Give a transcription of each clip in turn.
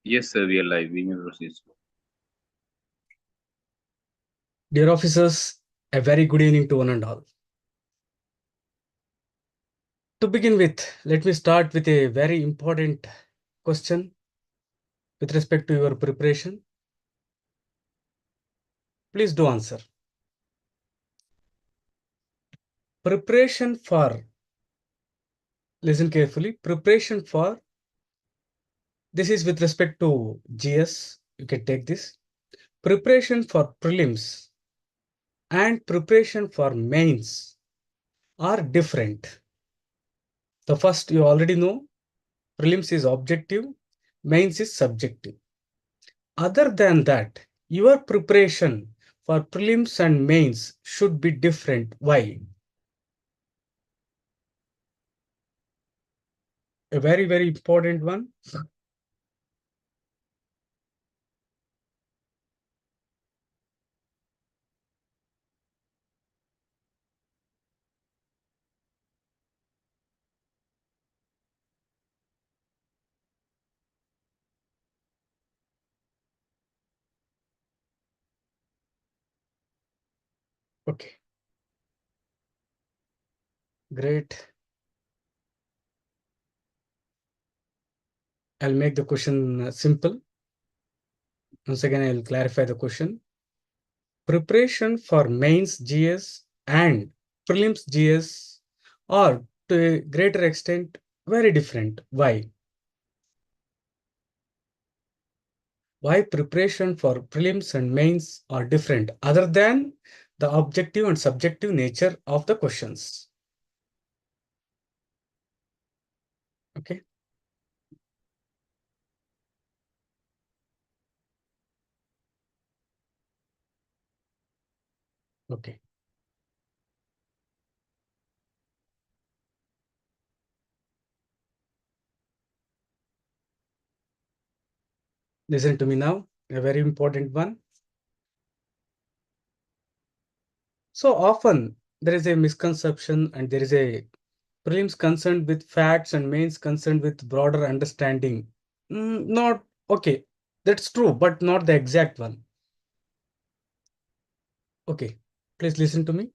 Yes, sir, we are live. We may proceed. Dear officers, a very good evening to one and all. To begin with, let me start with a very important question with respect to your preparation. Please do answer. Preparation for, listen carefully, preparation for, this is with respect to GS, you can take this. Preparation for prelims and preparation for mains are different. The first you already know, prelims is objective, mains is subjective. Other than that, your preparation for prelims and mains should be different. Why? A very, very important one. Okay, great. I'll make the question simple. Once again, I'll clarify the question. Preparation for mains GS and prelims GS are to a greater extent very different. Why? Why preparation for prelims and mains are different other than the objective and subjective nature of the questions? Okay. Okay. Listen to me now, a very important one. So often there is a misconception and there is a prelims concerned with facts and mains concerned with broader understanding. Not okay. That's true, but not the exact one. Okay. Please listen to me.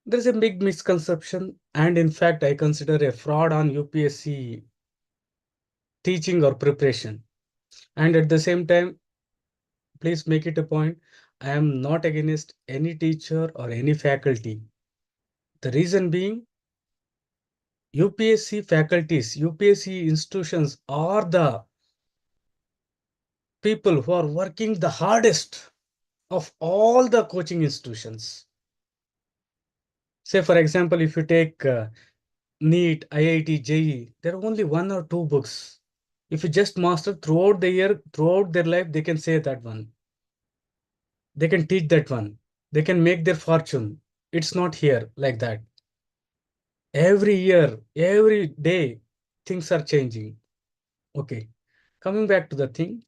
There is a big misconception, and in fact, I consider a fraud on UPSC teaching or preparation. And at the same time, please make it a point, I am not against any teacher or any faculty. The reason being, UPSC faculties, UPSC institutions are the people who are working the hardest of all the coaching institutions. Say, for example, if you take NEET, IIT, JEE, there are only one or two books. If you just master throughout the year, throughout their life, they can say that one. They can teach that one. They can make their fortune. It's not here like that. Every year, every day, things are changing. Okay. Coming back to the thing,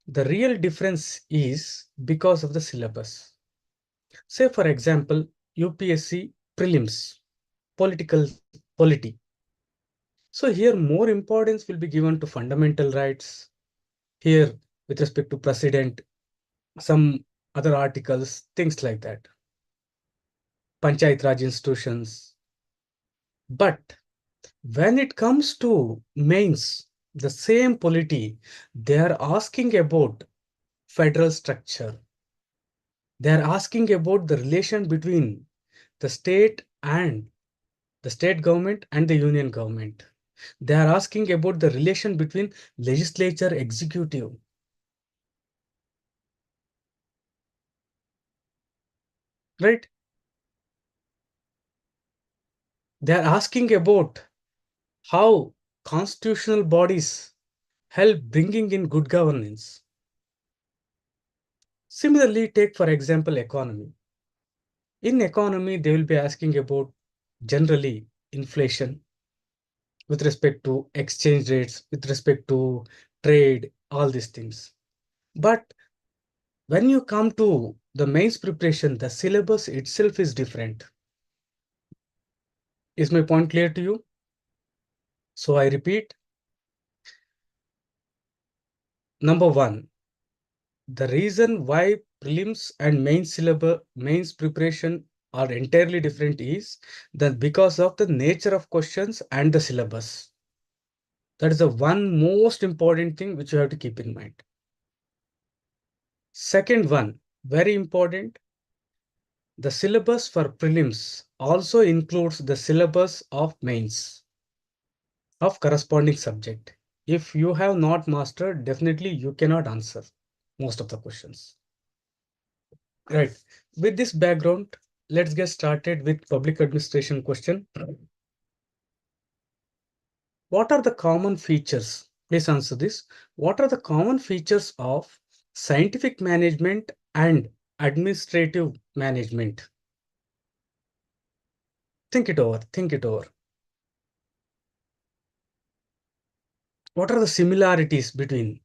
the real difference is because of the syllabus. Say, for example, UPSC prelims, political polity. So here more importance will be given to fundamental rights. Here, with respect to precedent, some other articles, things like that. Panchayat Raj institutions. But when it comes to mains, the same polity, they are asking about federal structure. They are asking about the relation between the state government and the union government. They are asking about the relation between legislature, executive. Right? They are asking about how constitutional bodies help bringing in good governance. Similarly, take for example economy. In economy, they will be asking about generally inflation with respect to exchange rates, with respect to trade, all these things. But when you come to the mains preparation, the syllabus itself is different. Is my point clear to you? So I repeat, Number one, the reason why prelims and mains preparation are entirely different is that because of the nature of questions and the syllabus. That is the one most important thing which you have to keep in mind. Second one, very important, the syllabus for prelims also includes the syllabus of mains of corresponding subject. If you have not mastered, definitely you cannot answer most of the questions. Right. With this background, let's get started with public administration question. What are the common features? Please answer this. What are the common features of scientific management and administrative management? Think it over. Think it over. What are the similarities between?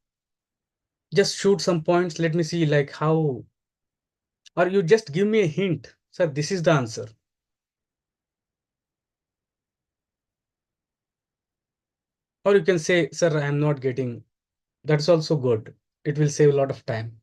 Just shoot some points. Let me see like how, or you just give me a hint. Sir, this is the answer. Or you can say, sir, I am not getting. That's also good. It will save a lot of time.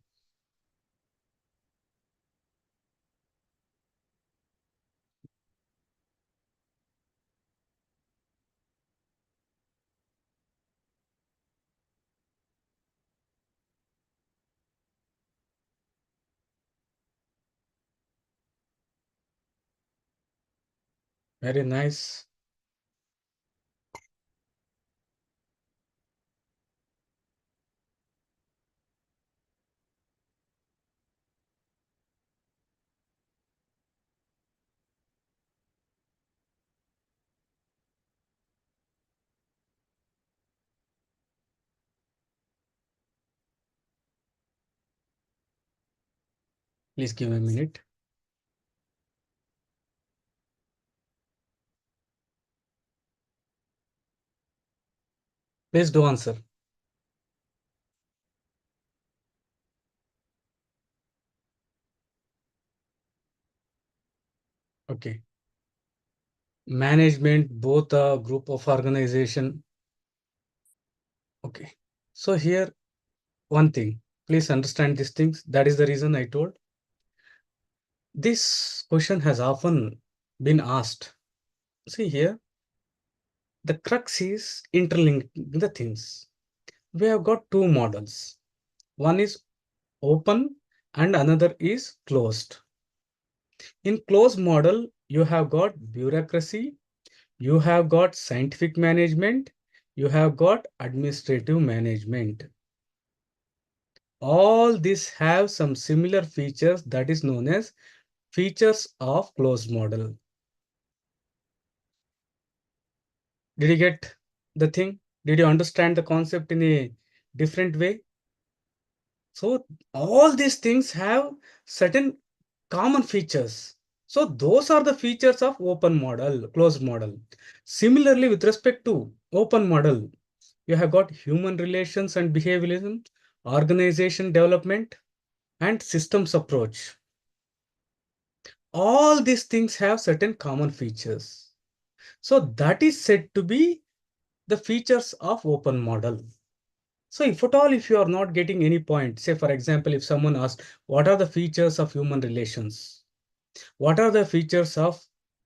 Very nice. Please give me a minute. Please do answer. Okay. Management, both a group of organization. Okay. So here, one thing, please understand these things. That is the reason I told. This question has often been asked. See here, the crux is interlinking the things. We have got two models. One is open and another is closed. In closed model, you have got bureaucracy, you have got scientific management, you have got administrative management. All these have some similar features that is known as features of closed model. Did you get the thing? Did you understand the concept in a different way? So all these things have certain common features. So those are the features of open model, closed model. Similarly, with respect to open model, you have got human relations and behaviorism, organization development, and systems approach. All these things have certain common features. So that is said to be the features of open model. So if at all, if you are not getting any point, say for example, if someone asks, what are the features of human relations? What are the features of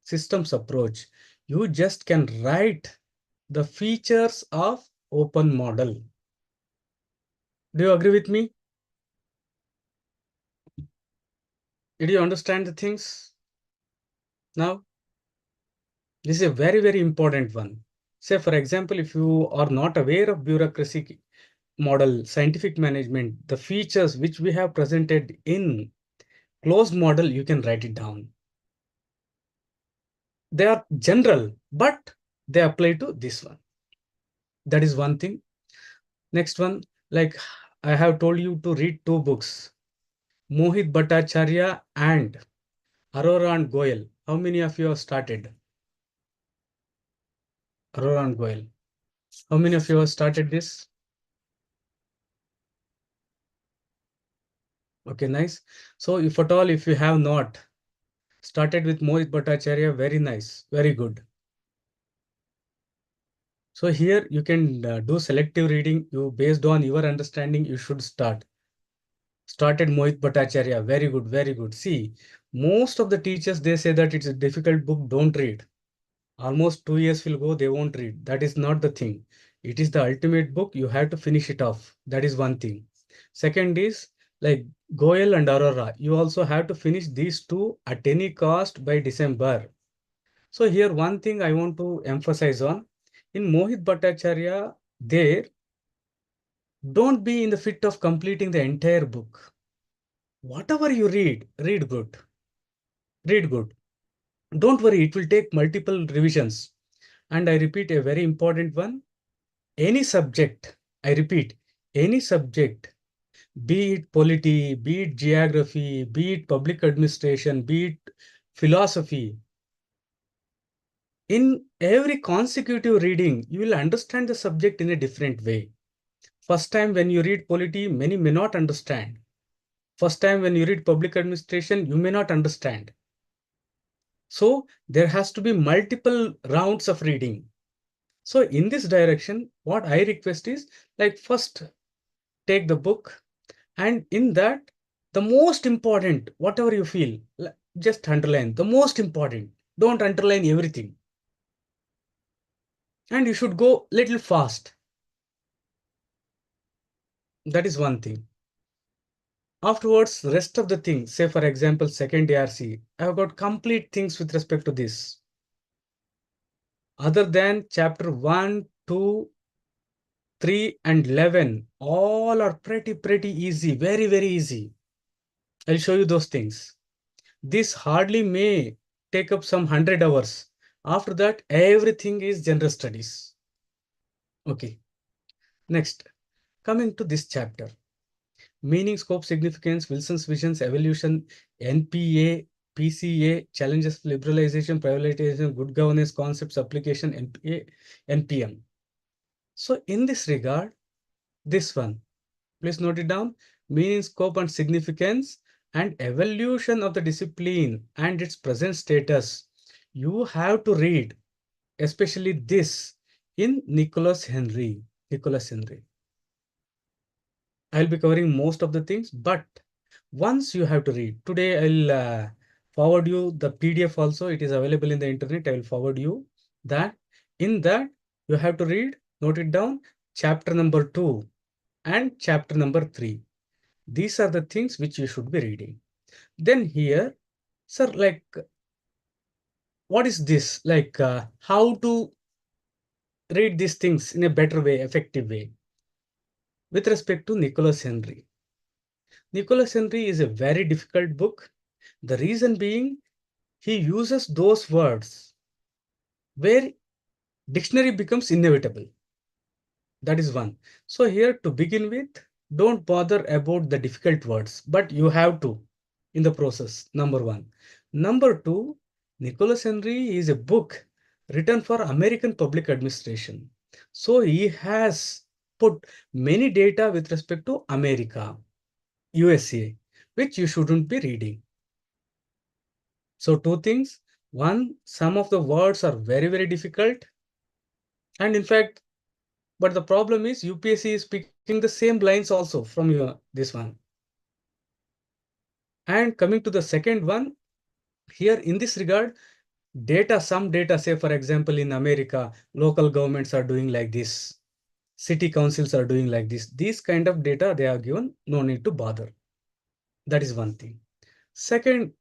systems approach? You just can write the features of open model. Do you agree with me? Did you understand the things? Now, this is a very, very important one. Say, for example, if you are not aware of bureaucracy model, scientific management, the features which we have presented in closed model, you can write it down. They are general, but they apply to this one. That is one thing. Next one, like I have told you to read two books, Mohit Bhattacharya and Arora and Goyal. How many of you have started? Arora and Goyal. How many of you have started this? Okay, nice. So if at all, if you have not started with Mohit Bhattacharya, very nice, very good. So here you can do selective reading. You based on your understanding, you should start. Started Mohit Bhattacharya. Very good, very good. See, most of the teachers, they say that it's a difficult book, don't read. Almost 2 years will go, they won't read. That is not the thing. It is the ultimate book. You have to finish it off. That is one thing. Second is like Goyal and Aurora. You also have to finish these two at any cost by December. So here one thing I want to emphasize on. In Mohit Bhattacharya, there, don't be in the fit of completing the entire book. Whatever you read, read good. Read good. Don't worry, it will take multiple revisions. And I repeat a very important one. Any subject, I repeat, any subject, be it polity, be it geography, be it public administration, be it philosophy, in every consecutive reading, you will understand the subject in a different way. First time when you read polity, many may not understand. First time when you read public administration, you may not understand. So there has to be multiple rounds of reading. So in this direction, what I request is like first take the book, and in that, the most important, whatever you feel, just underline the most important. Don't underline everything. And you should go little fast. That is one thing. Afterwards, rest of the things, say for example, second ARC, I have got complete things with respect to this. Other than chapter 1, 2, 3, and 11, all are pretty easy, very easy. I'll show you those things. This hardly may take up some 100 hours. After that, everything is general studies. Okay. Next, coming to this chapter. Meaning, scope, significance, Wilson's visions, evolution, NPA, PCA, challenges, liberalization, privatization, good governance, concepts, application, NPA, NPM. So in this regard, this one, please note it down. Meaning, scope and significance and evolution of the discipline and its present status. You have to read, especially this in Nicholas Henry. Nicholas Henry. I'll be covering most of the things, but once you have to read. Today, I'll forward you the PDF also. It is available in the internet. I will forward you that. In that, you have to read, note it down, chapter number 2 and chapter number 3. These are the things which you should be reading. Then here, sir, like, what is this? Like, how to read these things in a better way, effective way? With respect to Nicholas Henry. Nicholas Henry is a very difficult book. The reason being, he uses those words where dictionary becomes inevitable. That is one. So here to begin with, don't bother about the difficult words, but you have to in the process, number one. Number two, Nicholas Henry is a book written for American public administration. So he has put many data with respect to America, USA, which you shouldn't be reading. So two things. One, some of the words are very difficult. And in fact, but the problem is UPSC is picking the same lines also from this one. And coming to the second one, here in this regard, some data, say for example, in America, local governments are doing like this. City councils are doing like this. These kind of data they are given, no need to bother. That is one thing. Second,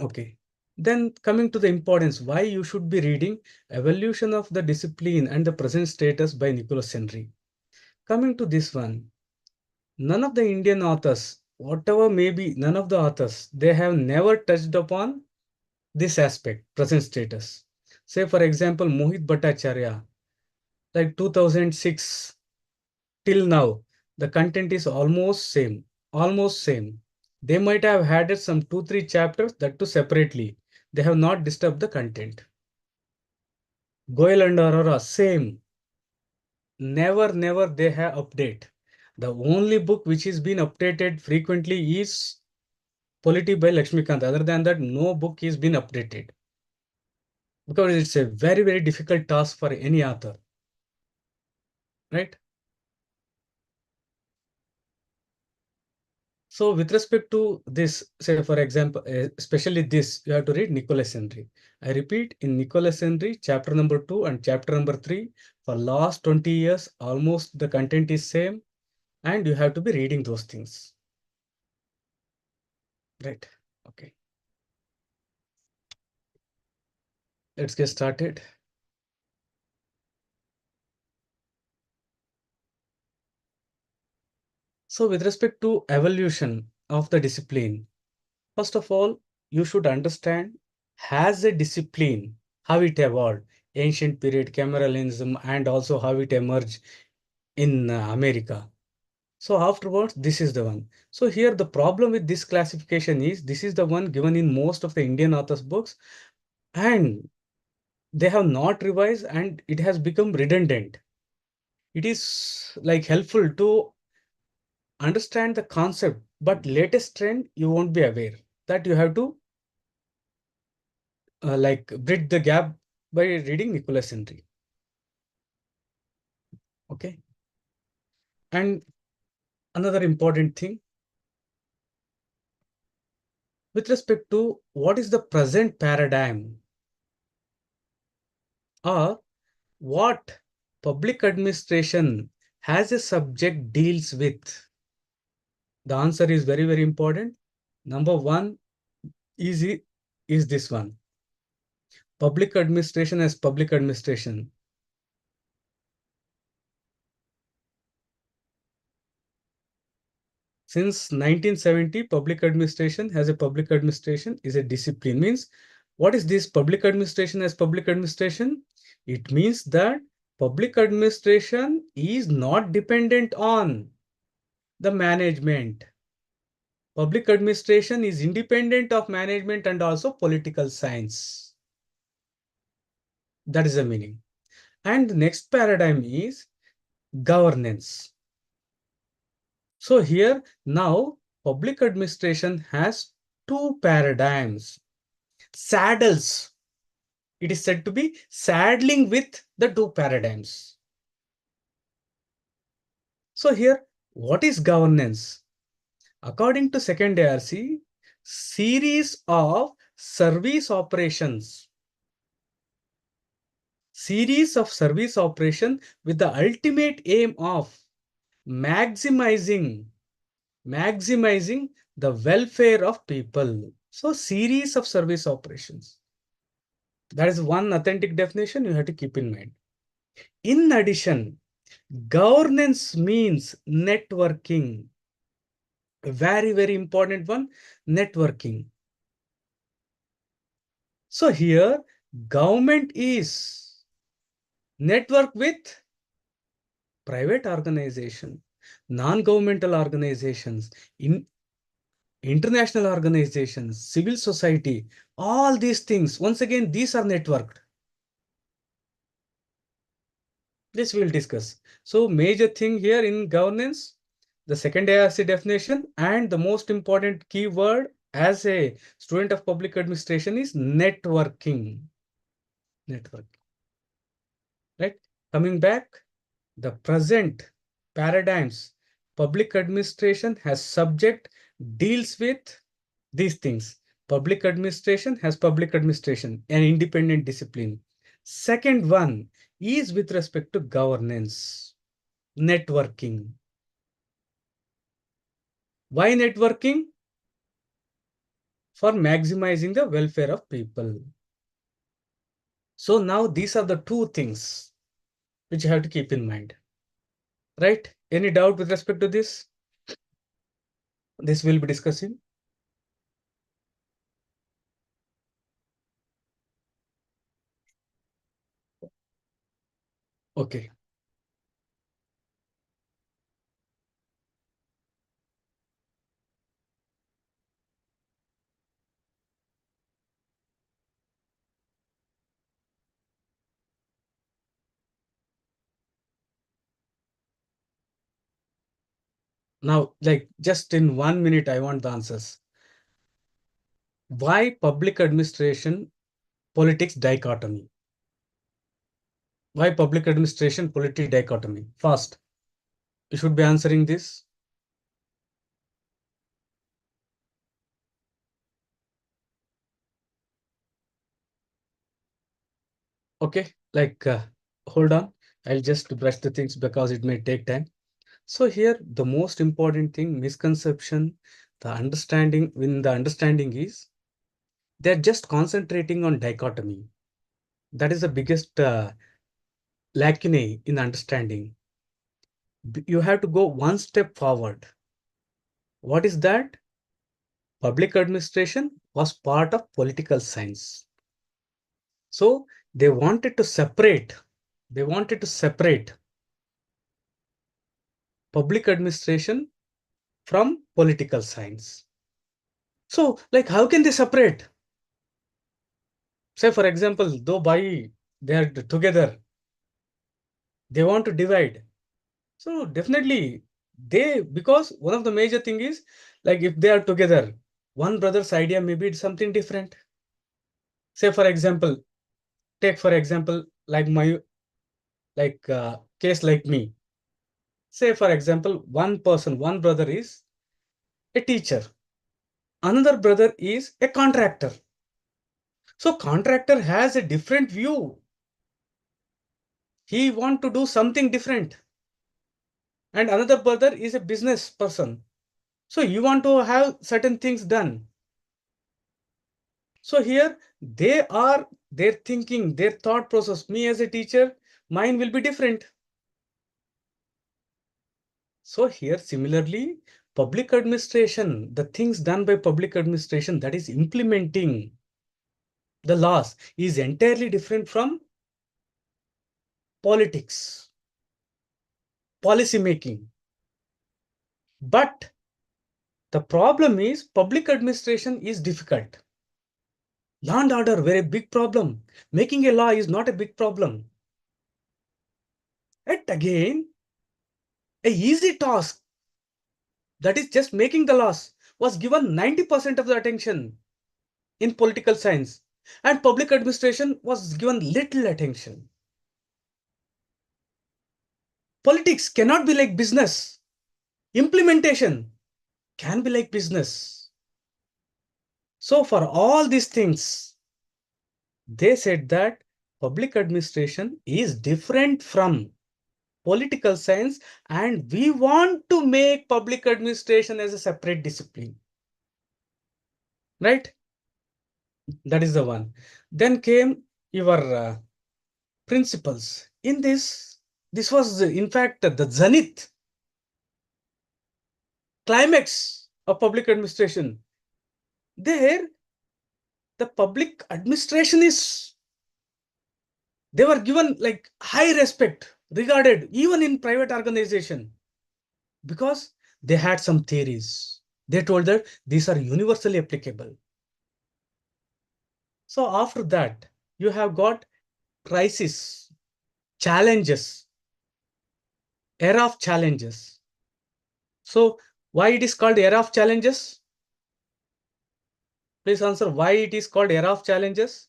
okay. Then coming to the importance, why you should be reading Evolution of the Discipline and the Present Status by Nicholas Henry. Coming to this one, none of the Indian authors, whatever may be, none of the authors, they have never touched upon this aspect, present status. Say, for example, Mohit Bhattacharya, like 2006 till now, the content is almost same, almost same. They might have added some 2-3 chapters, that too separately. They have not disturbed the content. Goyal and Aurora, same. Never they have update. The only book which is been updated frequently is Polity by Lakshmikant. Other than that, no book is been updated. Because it's a very difficult task for any author. right? So with respect to this, say for example, especially this, you have to read Nicholas Henry. I repeat, in Nicholas Henry, chapter number 2 and chapter number 3, for last 20 years, almost the content is same, and you have to be reading those things. Right. Okay. Let's get started. So with respect to evolution of the discipline, first of all, you should understand has a discipline, how it evolved, ancient period, cameralism, and also how it emerged in America. So afterwards, this is the one. So here the problem with this classification is this is the one given in most of the Indian authors' books, and they have not revised and it has become redundant. It is like helpful to understand the concept, but latest trend you won't be aware that you have to like bridge the gap by reading Nicholas Henry. Okay. And another important thing with respect to what is the present paradigm or what public administration has a subject deals with. The answer is very, very important. Number one is this one. Public administration as public administration. Since 1970, public administration has a public administration is a discipline. Means what is this public administration as public administration? It means that public administration is not dependent on the management. Public administration is independent of management and also political science. That is the meaning. And the next paradigm is governance. So here now public administration has two paradigms. Saddles. It is said to be saddling with the two paradigms. So here, what is governance? According to second ARC, series of service operations. Series of service operation with the ultimate aim of maximizing the welfare of people. So series of service operations. That is one authentic definition you have to keep in mind. In addition, governance means networking. A very, very important one, networking. So here, government is network with private organization, non-governmental organizations, international organizations, civil society, all these things. Once again, these are networked. This we'll discuss. So major thing here in governance, the second ARC definition and the most important keyword as a student of public administration is networking. Network. Right? Coming back, the present paradigms, public administration has subject deals with these things. Public administration has public administration, an independent discipline. Second one is with respect to governance, networking. Why networking? For maximizing the welfare of people. So now these are the two things which you have to keep in mind. Right? Any doubt with respect to this? This we'll be discussing. Okay. Now, like just in 1 minute, I want the answers. Why public administration politics dichotomy? Why public administration, polity dichotomy? Fast. You should be answering this. Okay, hold on. I'll just brush the things because it may take time. So here, the most important thing, misconception, the understanding is they're just concentrating on dichotomy. That is the biggest lacunae in understanding. You have to go one step forward. What is that? Public administration was part of political science. So they wanted to separate public administration from political science. So, how can they separate? Say, for example, though by they are together, they want to divide. So definitely because one of the major thing is if they are together, one brother's idea may be something different. Say, for example, take for example, case like me. Say, for example, one brother is a teacher. Another brother is a contractor. So contractor has a different view. He want to do something different. And another brother is a business person. So you want to have certain things done. So here their thinking, their thought process. Me as a teacher, mine will be different. So here similarly, public administration, the things done by public administration, that is implementing the laws, is entirely different from politics, policy making. But the problem is public administration is difficult. Law and order, very big problem. Making a law is not a big problem. Yet again, a easy task, that is just making the laws, was given 90% of the attention in political science, and public administration was given little attention. Politics cannot be like business. Implementation can be like business. So for all these things, they said that public administration is different from political science, and we want to make public administration as a separate discipline. Right? That is the one. Then came your principles. In this was in fact the zenith, climax of public administration. There, the public administration they were given high respect, regarded even in private organization, because they had some theories. They told that these are universally applicable. So after that, you have got crisis, challenges, era of challenges. So why it is called era of challenges? Please answer why it is called era of challenges.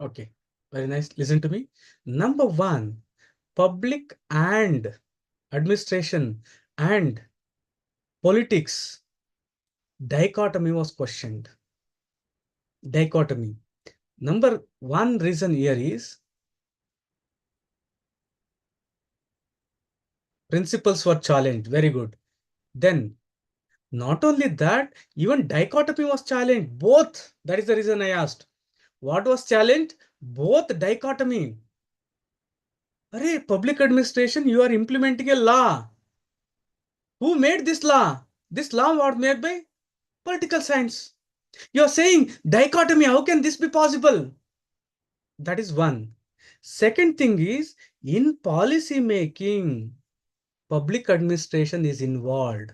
Okay, very nice. Listen to me. Number one, public and administration and politics dichotomy was questioned. Dichotomy. Number one reason here is principles were challenged. Very good. Then not only that, even dichotomy was challenged. Both. That is the reason I asked. What was challenged? Both dichotomy. Array, public administration, you are implementing a law. Who made this law? This law was made by political science. You are saying dichotomy. How can this be possible? That is one. Second thing is, in policy making, public administration is involved.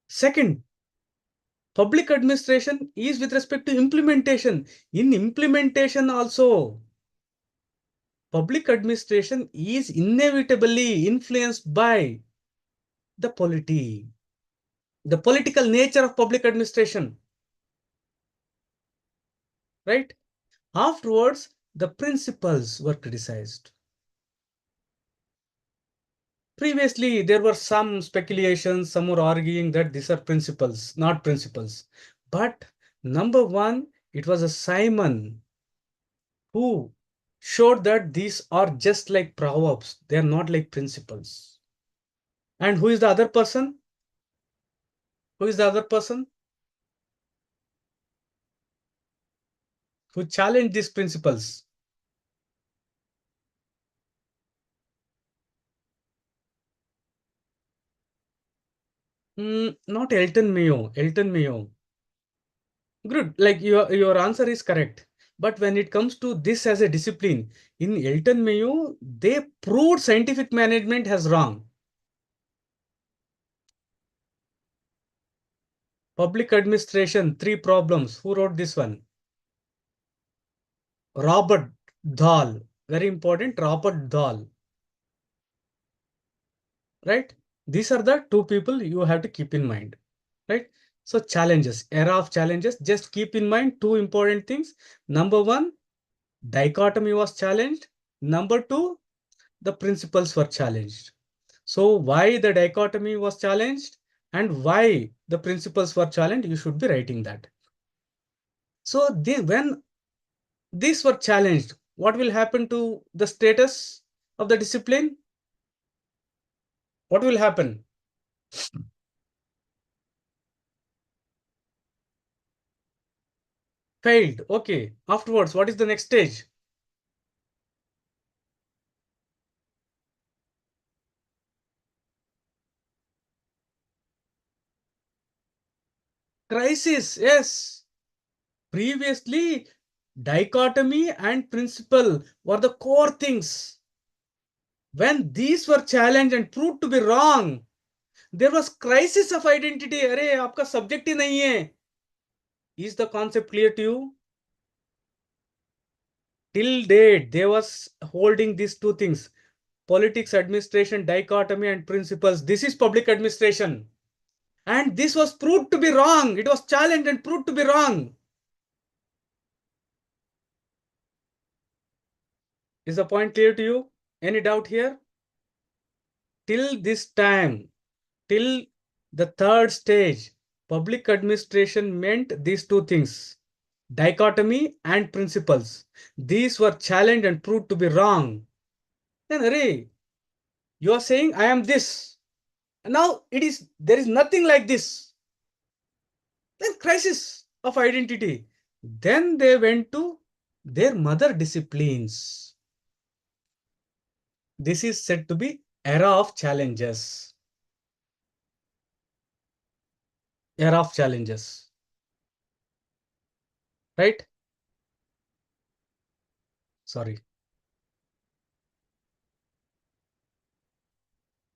Second, public administration is with respect to implementation. In implementation also, public administration is inevitably influenced by the polity, the political nature of public administration, right? Afterwards, the principles were criticized. Previously, there were some speculations, some were arguing that these are principles, not principles. But number one, it was a Simon who showed that these are just like proverbs, they are not like principles. And who is the other person? Who is the other person who challenged these principles? Not Elton Mayo. Elton Mayo. Good. Like your answer is correct. But when it comes to this as a discipline, in Elton Mayo, they proved scientific management has wrong. Public administration, three problems. Who wrote this one? Robert Dahl. Very important, Robert Dahl. Right? These are the two people you have to keep in mind. Right? So challenges, era of challenges. Just keep in mind two important things. Number one, dichotomy was challenged. Number two, the principles were challenged. So why the dichotomy was challenged and why the principles were challenged, you should be writing that. So when these were challenged, what will happen to the status of the discipline? What will happen? Failed. Okay. Afterwards, what is the next stage? Crisis. Yes. Previously, dichotomy and principle were the core things. When these were challenged and proved to be wrong, there was crisis of identity. अरे आपका subject ही नहीं है. Is the concept clear to you? Till date, they was holding these two things: politics, administration, dichotomy, and principles. This is public administration. And this was proved to be wrong. It was challenged and proved to be wrong. Is the point clear to you? Any doubt here? Till this time, till the third stage, public administration meant these two things: dichotomy and principles. These were challenged and proved to be wrong. Then, Ray, you are saying I am this. Now there is nothing like this. Then crisis of identity. Then they went to their mother disciplines. This is said to be era of challenges. Era of challenges. Right? Sorry.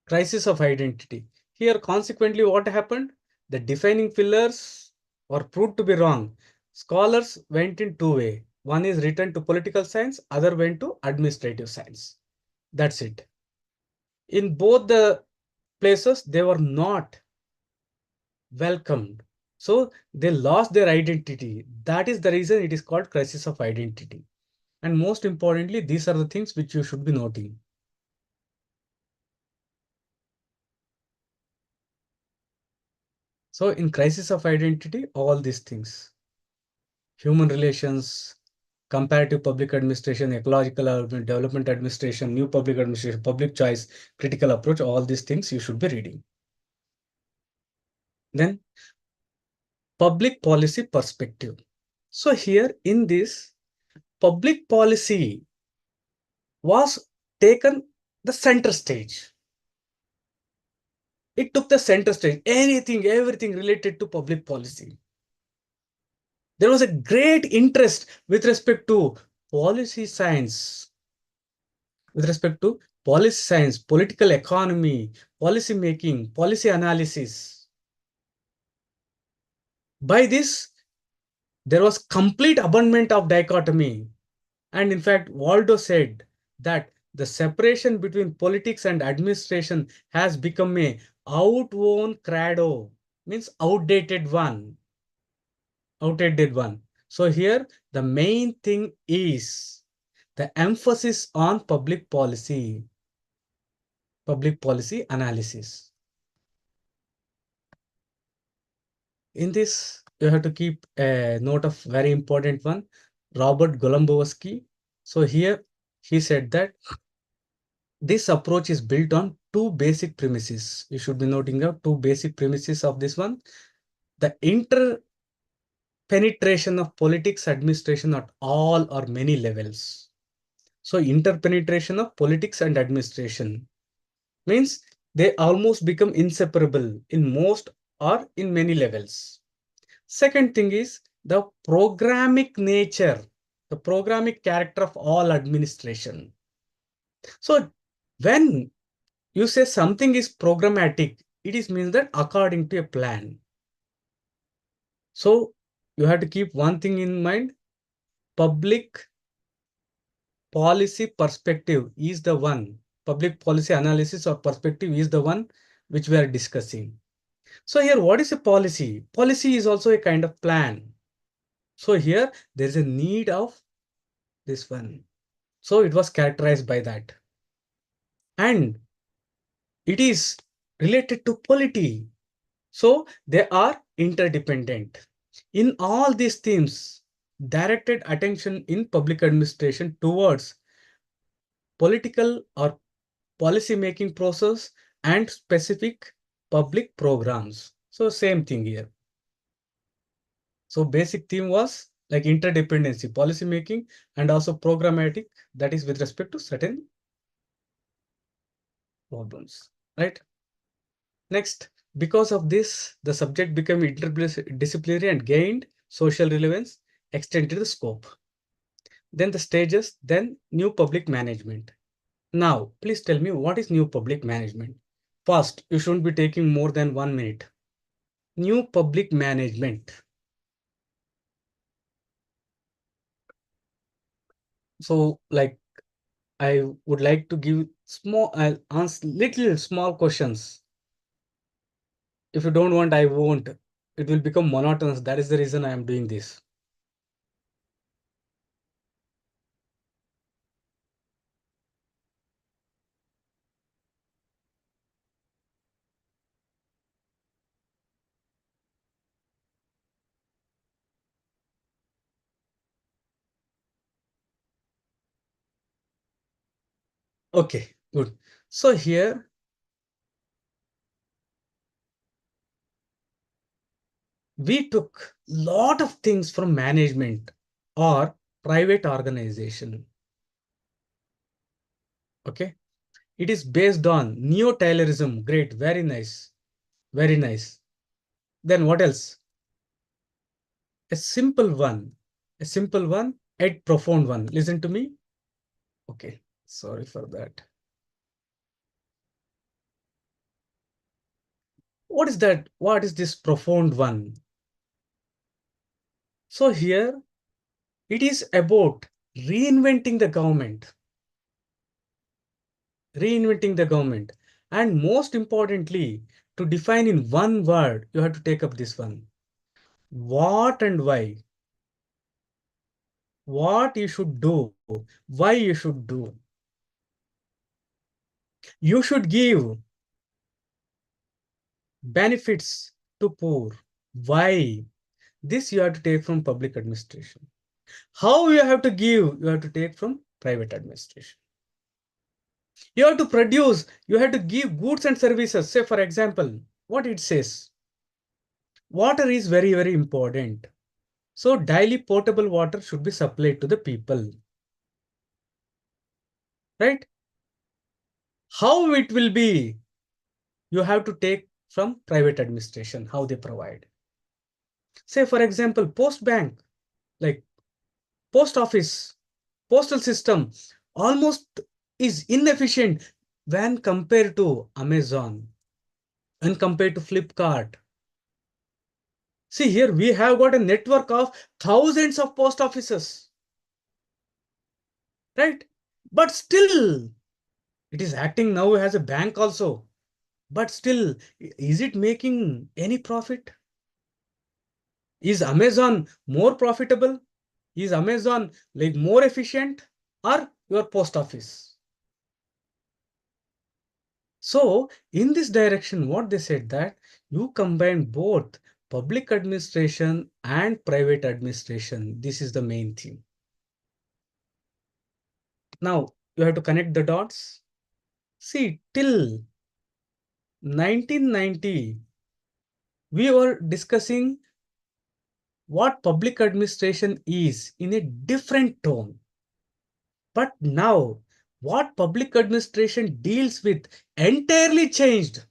Crisis of identity. Here, consequently, what happened? The defining pillars were proved to be wrong. Scholars went in two ways. One is written to political science, other went to administrative science. That's it. In both the places, they were not welcomed. So they lost their identity. That is the reason it is called crisis of identity. And most importantly, these are the things which you should be noting. So in crisis of identity, all these things: human relations, comparative public administration, ecological development administration, new public administration, public choice, critical approach, all these things you should be reading. Then public policy perspective. So here in this, public policy was taken the center stage. It took the center stage. Everything related to public policy. There was a great interest with respect to policy science, political economy, policy making, policy analysis. By this, there was complete abandonment of dichotomy. And in fact, Waldo said, that the separation between politics and administration has become a outworn credo, means outdated one. Outdated one. So here the main thing is the emphasis on public policy analysis. In this, you have to keep a note of very important one, Robert Golombowski. So here he said that this approach is built on two basic premises. You should be noting out two basic premises of this one. The interpenetration of politics administration at all or many levels. So interpenetration of politics and administration means they almost become inseparable in most or in many levels. Second thing is the programmatic nature, the programmatic character of all administration. So when you say something is programmatic, it is means that according to a plan. So you have to keep one thing in mind, public policy perspective is the one, public policy analysis or perspective is the one which we are discussing. So here, what is a policy? Policy is also a kind of plan. So here there is a need of this one. So it was characterized by that. And it is related to polity. So they are interdependent. In all these themes, directed attention in public administration towards political or policy making process and specific public programs. So same thing here. So basic theme was like interdependency, policy making, and also programmatic, that is with respect to certain problems, right? Next, because of this, the subject became interdisciplinary and gained social relevance, extended the scope. Then the stages, then new public management. Now, please tell me what is new public management? First, you shouldn't be taking more than 1 minute. New public management. So like I would like to give small, I'll answer little small questions. If you don't want, I won't. It will become monotonous. That is the reason I am doing this. Okay, good. So here, we took lot of things from management or private organization. Okay, it is based on neo-Taylorism. Great, very nice, very nice. Then what else? A simple one, yet profound one. Listen to me. Okay, sorry for that. What is that? What is this profound one? So here, it is about reinventing the government. Reinventing the government. And most importantly, to define in one word, you have to take up this one. What and why. What you should do. Why you should do. You should give benefits to poor. Why? This you have to take from public administration. How you have to give, you have to take from private administration. You have to produce, you have to give goods and services. Say, for example, what it says. Water is very, very important. So daily potable water should be supplied to the people. Right? How it will be? You have to take from private administration, how they provide. Say, for example, post bank, like post office, postal system, almost is inefficient when compared to Amazon, when compared to Flipkart. See here, we have got a network of thousands of post offices, right? But still, it is acting now as a bank also. But still, is it making any profit? Is Amazon more profitable? Is Amazon like more efficient or your post office? So in this direction, what they said that you combine both public administration and private administration. This is the main thing. Now you have to connect the dots. See, till 1990, we were discussing what public administration is in a different tone. But now, what public administration deals with entirely changed.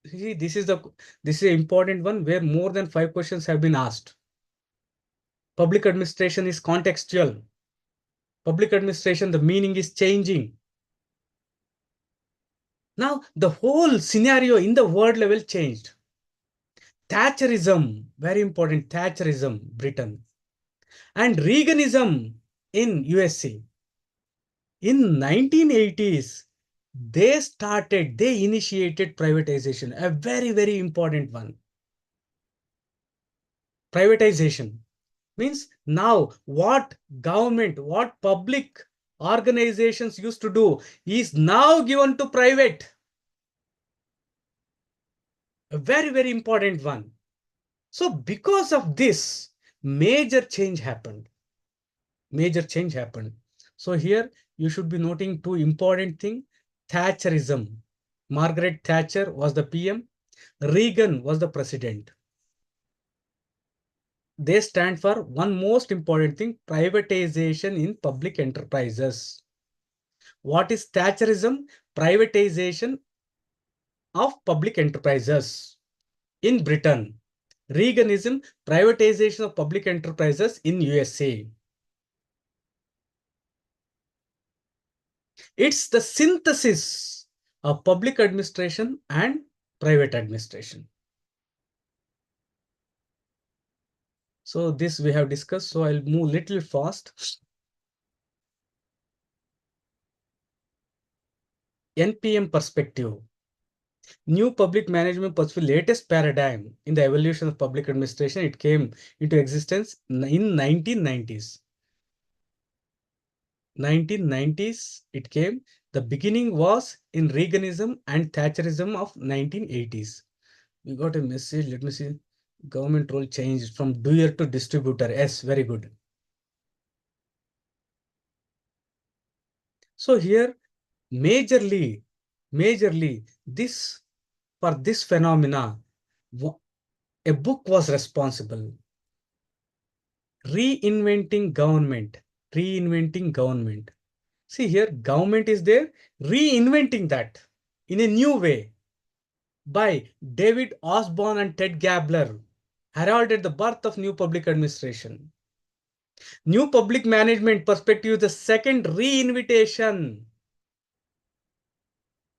See, this is an important one where more than 5 questions have been asked. Public administration is contextual. Public administration, the meaning is changing. Now, the whole scenario in the world level changed. Thatcherism, very important, Thatcherism, Britain, and Reaganism in USC. In 1980s, they initiated privatization, a very, very important one. Privatization means now what government, what public organizations used to do is now given to private. A very, very important one. So because of this, major change happened. Major change happened. So here you should be noting two important things. Thatcherism. Margaret Thatcher was the PM. Reagan was the president. They stand for one most important thing, privatization in public enterprises. What is Thatcherism? Privatization of public enterprises in Britain. Reaganism, privatization of public enterprises in USA. It's the synthesis of public administration and private administration. So this we have discussed. So I'll move little fast. NPM perspective. New public management pursue latest paradigm in the evolution of public administration. It came into existence in 1990s. 1990s it came. The beginning was in Reaganism and Thatcherism of 1980s. We got a message. Let me see. Government role changed from doer to distributor. Yes, very good. So here, majorly, this for this phenomena, a book was responsible. Reinventing government. Reinventing government. See here, government is there, reinventing that in a new way by David Osborne and Ted Gabler, heralded the birth of new public administration. New public management perspective is the second reinvitation.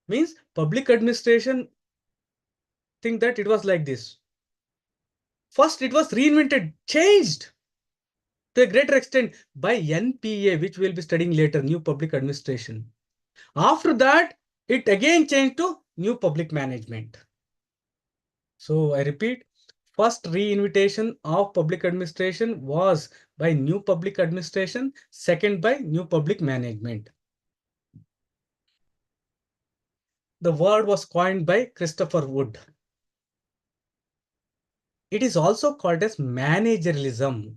Means public administration think that it was like this. First, it was reinvented, changed to a greater extent by NPA, which we'll be studying later, new public administration. After that, it again changed to new public management. So I repeat, first reinvitation of public administration was by new public administration, second by new public management. The word was coined by Christopher Wood. It is also called as managerialism.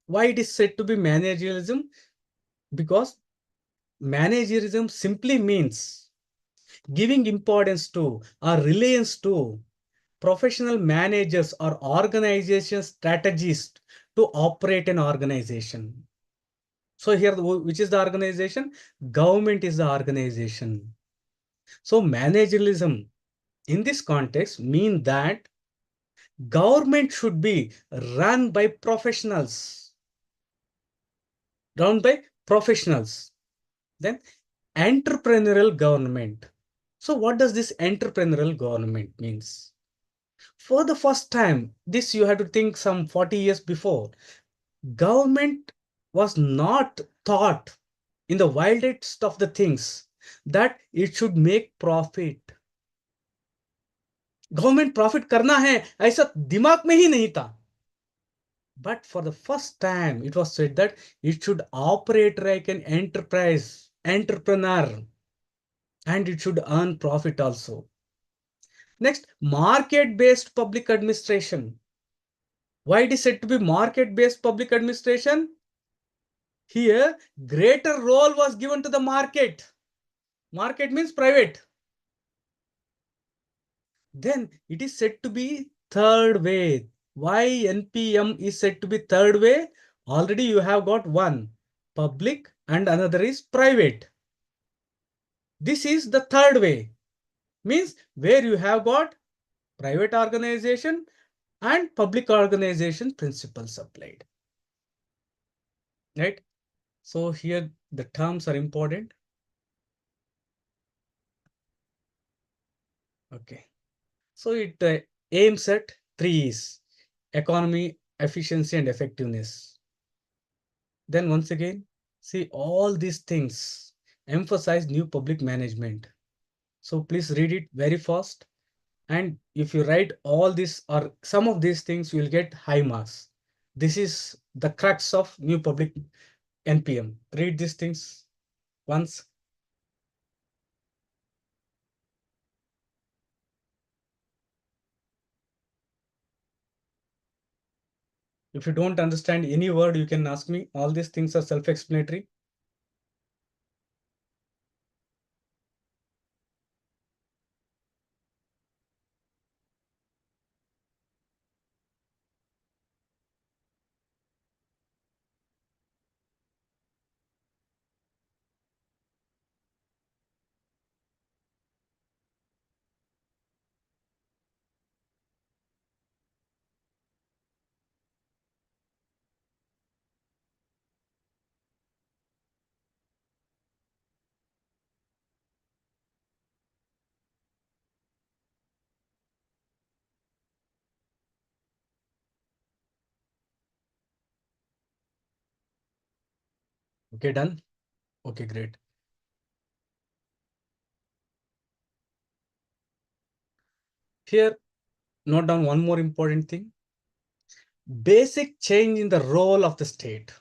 Why it is said to be managerialism? Because managerialism simply means giving importance to or reliance to professional managers or organization strategists to operate an organization. So here, which is the organization? Government is the organization. So managerialism in this context mean that government should be run by professionals. Run by professionals. Then entrepreneurial government. So what does this entrepreneurial government means? For the first time, this you have to think some 40 years before, government was not thought in the wildest of the things that it should make profit. Government profit करना है ऐसा दिमाग में ही नहीं था. But for the first time, it was said that it should operate like an enterprise, entrepreneur, and it should earn profit also. Next, market-based public administration. Why it is said to be market-based public administration? Here, greater role was given to the market. Market means private. Then it is said to be third way. Why NPM is said to be third way? Already you have got one public and another is private. This is the third way. Means where you have got private organization and public organization principles applied. Right? So here the terms are important. Okay. So it aims at three E's: economy, efficiency, and effectiveness. Then once again, see all these things emphasize new public management. So please read it very fast. And if you write all this or some of these things, you will get high marks. This is the crux of new public NPM. Read these things once. If you don't understand any word, you can ask me. All these things are self-explanatory. Okay, done. Okay, great. Here, note down one more important thing. Basic change in the role of the state.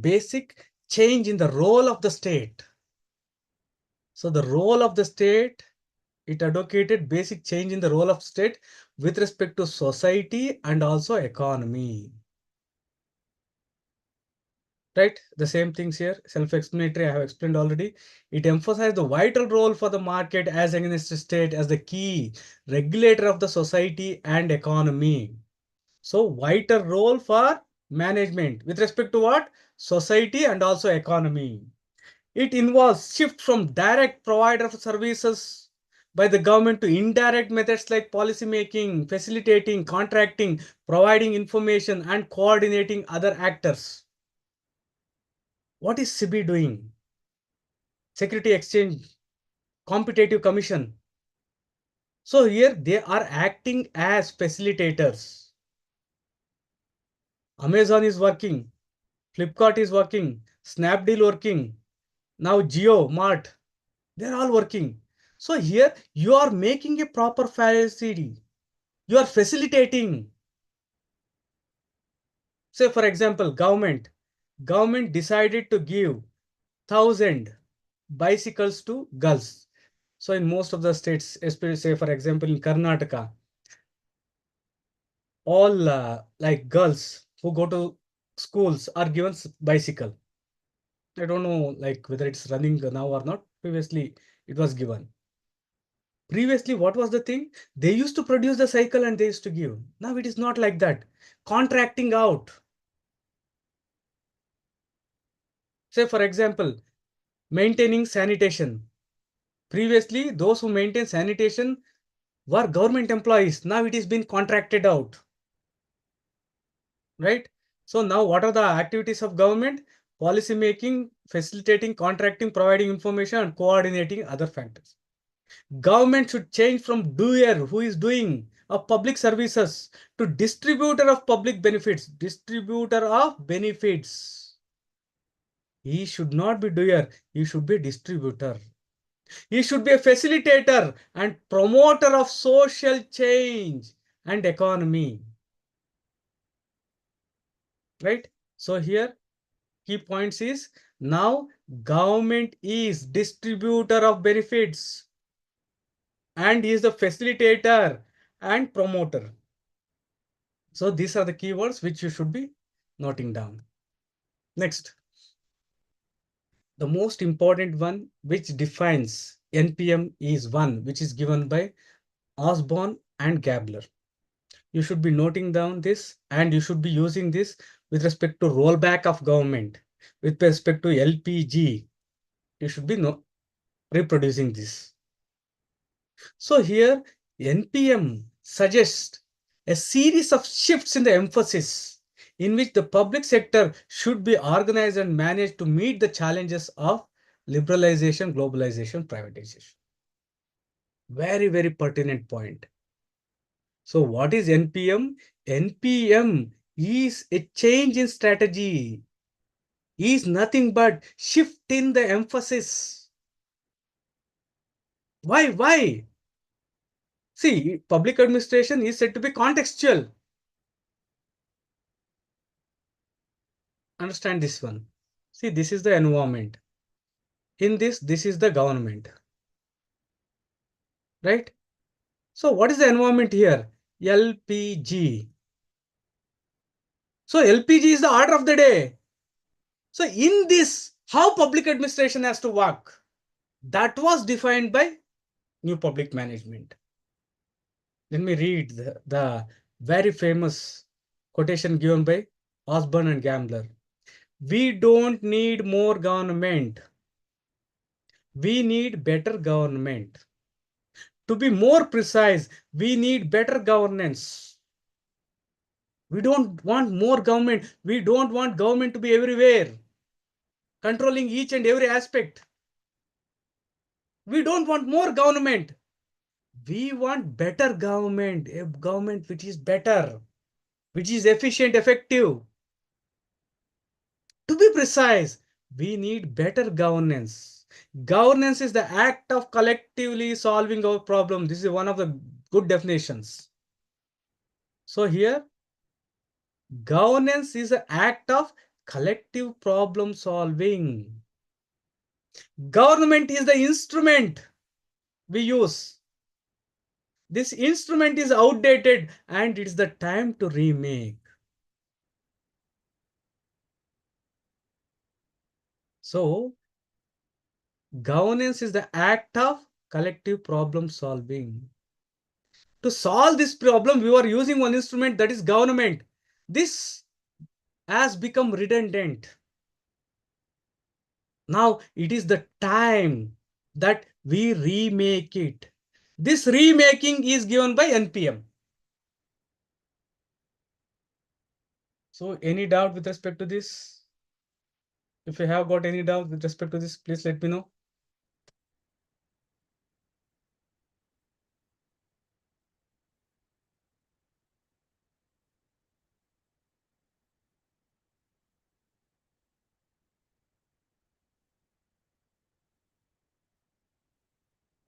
Basic change in the role of the state. So the role of the state, it advocated basic change in the role of state with respect to society and also economy. Right? The same things here, self-explanatory, I have explained already. It emphasized the vital role for the market as against the state as the key regulator of the society and economy. So vital role for management with respect to what? Society and also economy. It involves shift from direct provider of services by the government to indirect methods like policy making, facilitating, contracting, providing information, and coordinating other actors. What is SEBI doing? Security Exchange, Competitive Commission. So here they are acting as facilitators. Amazon is working, Flipkart is working, Snapdeal working, now Geo, Mart, they're all working. So here you are making a proper facility. You are facilitating. Say for example, government decided to give 1,000 bicycles to girls. So in most of the states, especially say for example in Karnataka, all like girls who go to schools are given bicycle. I don't know like whether it's running now or not. Previously it was given. Previously, what was the thing? They used to produce the cycle and they used to give. Now it is not like that. Contracting out. Say, for example, maintaining sanitation. Previously, those who maintain sanitation were government employees. Now it is been contracted out. Right? So now what are the activities of government? Policy making, facilitating, contracting, providing information, and coordinating other factors. Government should change from doer who is doing of public services to distributor of public benefits. Distributor of benefits. He should not be doer. He should be a distributor. He should be a facilitator and promoter of social change and economy. Right? So here key points is now government is distributor of benefits and he is the facilitator and promoter. So these are the keywords which you should be noting down. Next, the most important one which defines NPM is one which is given by Osborne and Gabler. You should be noting down this and you should be using this with respect to rollback of government, with respect to LPG. You should be reproducing this. So here NPM suggests a series of shifts in the emphasis in which the public sector should be organized and managed to meet the challenges of liberalization, globalization, privatization. Very, very pertinent point. So what is NPM? NPM is a change in strategy, is nothing but shift in the emphasis. Why? Why? See, public administration is said to be contextual. Understand this one. See, this is the environment. In this is the government. Right? So what is the environment here? LPG. So LPG is the order of the day. So in this, how public administration has to work? That was defined by new public management. Let me read the very famous quotation given by Osborne and Gambler. We don't need more government. We need better government. To be more precise, we need better governance. We don't want more government. We don't want government to be everywhere, controlling each and every aspect. We don't want more government. We want better government, a government which is better, which is efficient, effective. To be precise, we need better governance. Governance is the act of collectively solving our problem. This is one of the good definitions. So here, governance is an act of collective problem solving. Government is the instrument we use. This instrument is outdated and it's the time to remake. So, governance is the act of collective problem solving. To solve this problem, we were using one instrument, that is government. This has become redundant. Now it is the time that we remake it. This remaking is given by NPM. So any doubt with respect to this? If you have got any doubt with respect to this, please let me know.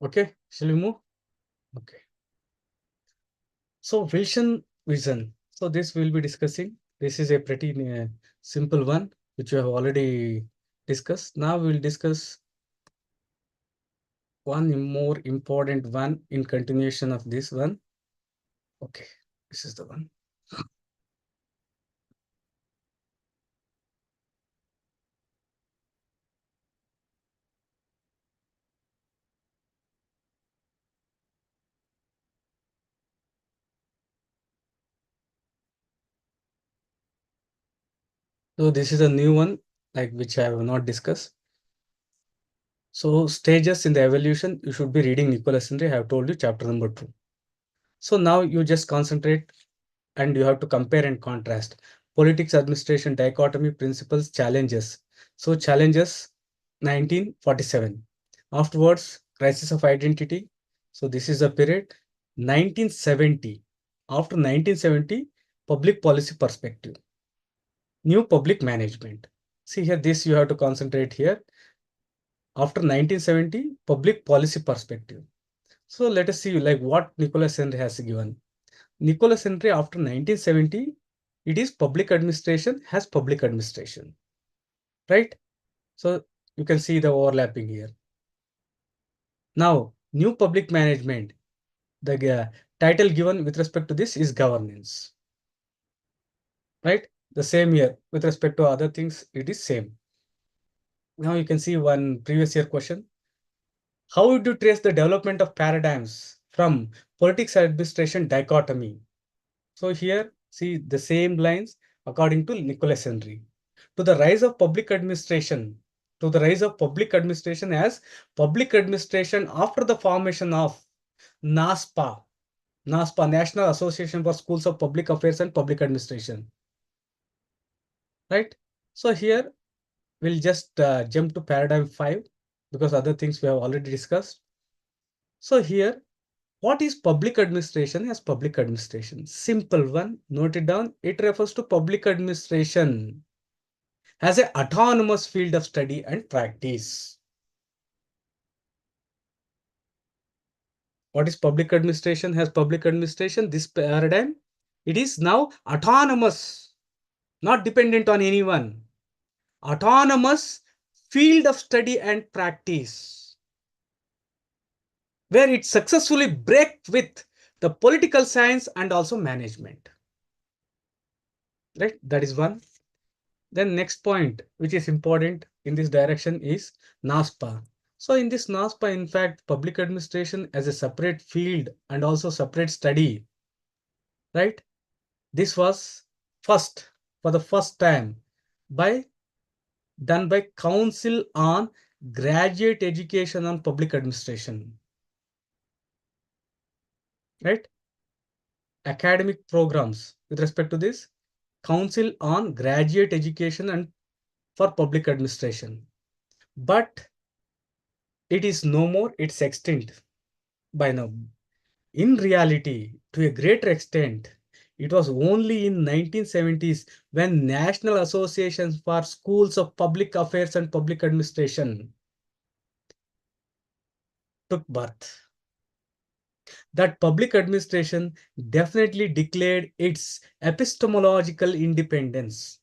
Okay, shall we move? Okay. So vision. So this we'll be discussing. This is a pretty simple one, which we have already discussed. Now we'll discuss one more important one in continuation of this one. Okay, this is the one. So this is a new one, like which I have not discussed. So stages in the evolution, you should be reading Nicholas Henry. I have told you chapter number 2. So now you just concentrate and you have to compare and contrast. Politics, administration, dichotomy, principles, challenges. So challenges 1947. Afterwards, crisis of identity. So this is a period 1970. After 1970, public policy perspective. New public management. See here, this you have to concentrate here. After 1970, public policy perspective. So let us see like what Nicholas Henry has given. Nicholas Henry after 1970, it is public administration has public administration, right? So you can see the overlapping here. Now, new public management, the title given with respect to this is governance, right? The same here with respect to other things, it is same. Now you can see one previous year question. How would you trace the development of paradigms from politics and administration dichotomy? So here, see the same lines according to Nicholas Henry. To the rise of public administration, to the rise of public administration as public administration after the formation of NASPA, NASPA, National Association for Schools of Public Affairs and Public Administration, right? So here we'll just jump to paradigm 5 because other things we have already discussed. So here, what is public administration as public administration? Simple one, note it down. It refers to public administration as an autonomous field of study and practice. What is public administration as public administration? This paradigm, it is now autonomous, not dependent on anyone. Autonomous field of study and practice, where it successfully breaks with the political science and also management. Right? That is one. Then next point, which is important in this direction is NASPA. So in this NASPA, in fact, public administration as a separate field and also separate study, right? This was for the first time done by Council on Graduate Education on Public Administration, right? Academic programs with respect to this Council on Graduate Education and for Public Administration. But it is no more, it's extinct by now. In reality, to a greater extent, it was only in 1970s when National Associations for Schools of Public Affairs and Public Administration took birth. That public administration definitely declared its epistemological independence.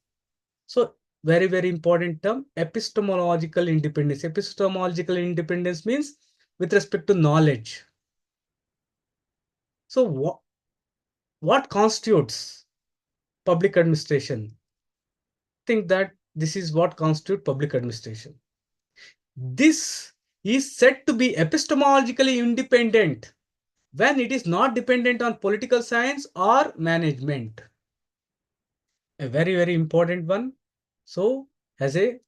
So very, very important term, epistemological independence. Epistemological independence means with respect to knowledge. So what constitutes public administration? Think that this is what constitutes public administration. This is said to be epistemologically independent when it is not dependent on political science or management. A very, very important one. So as a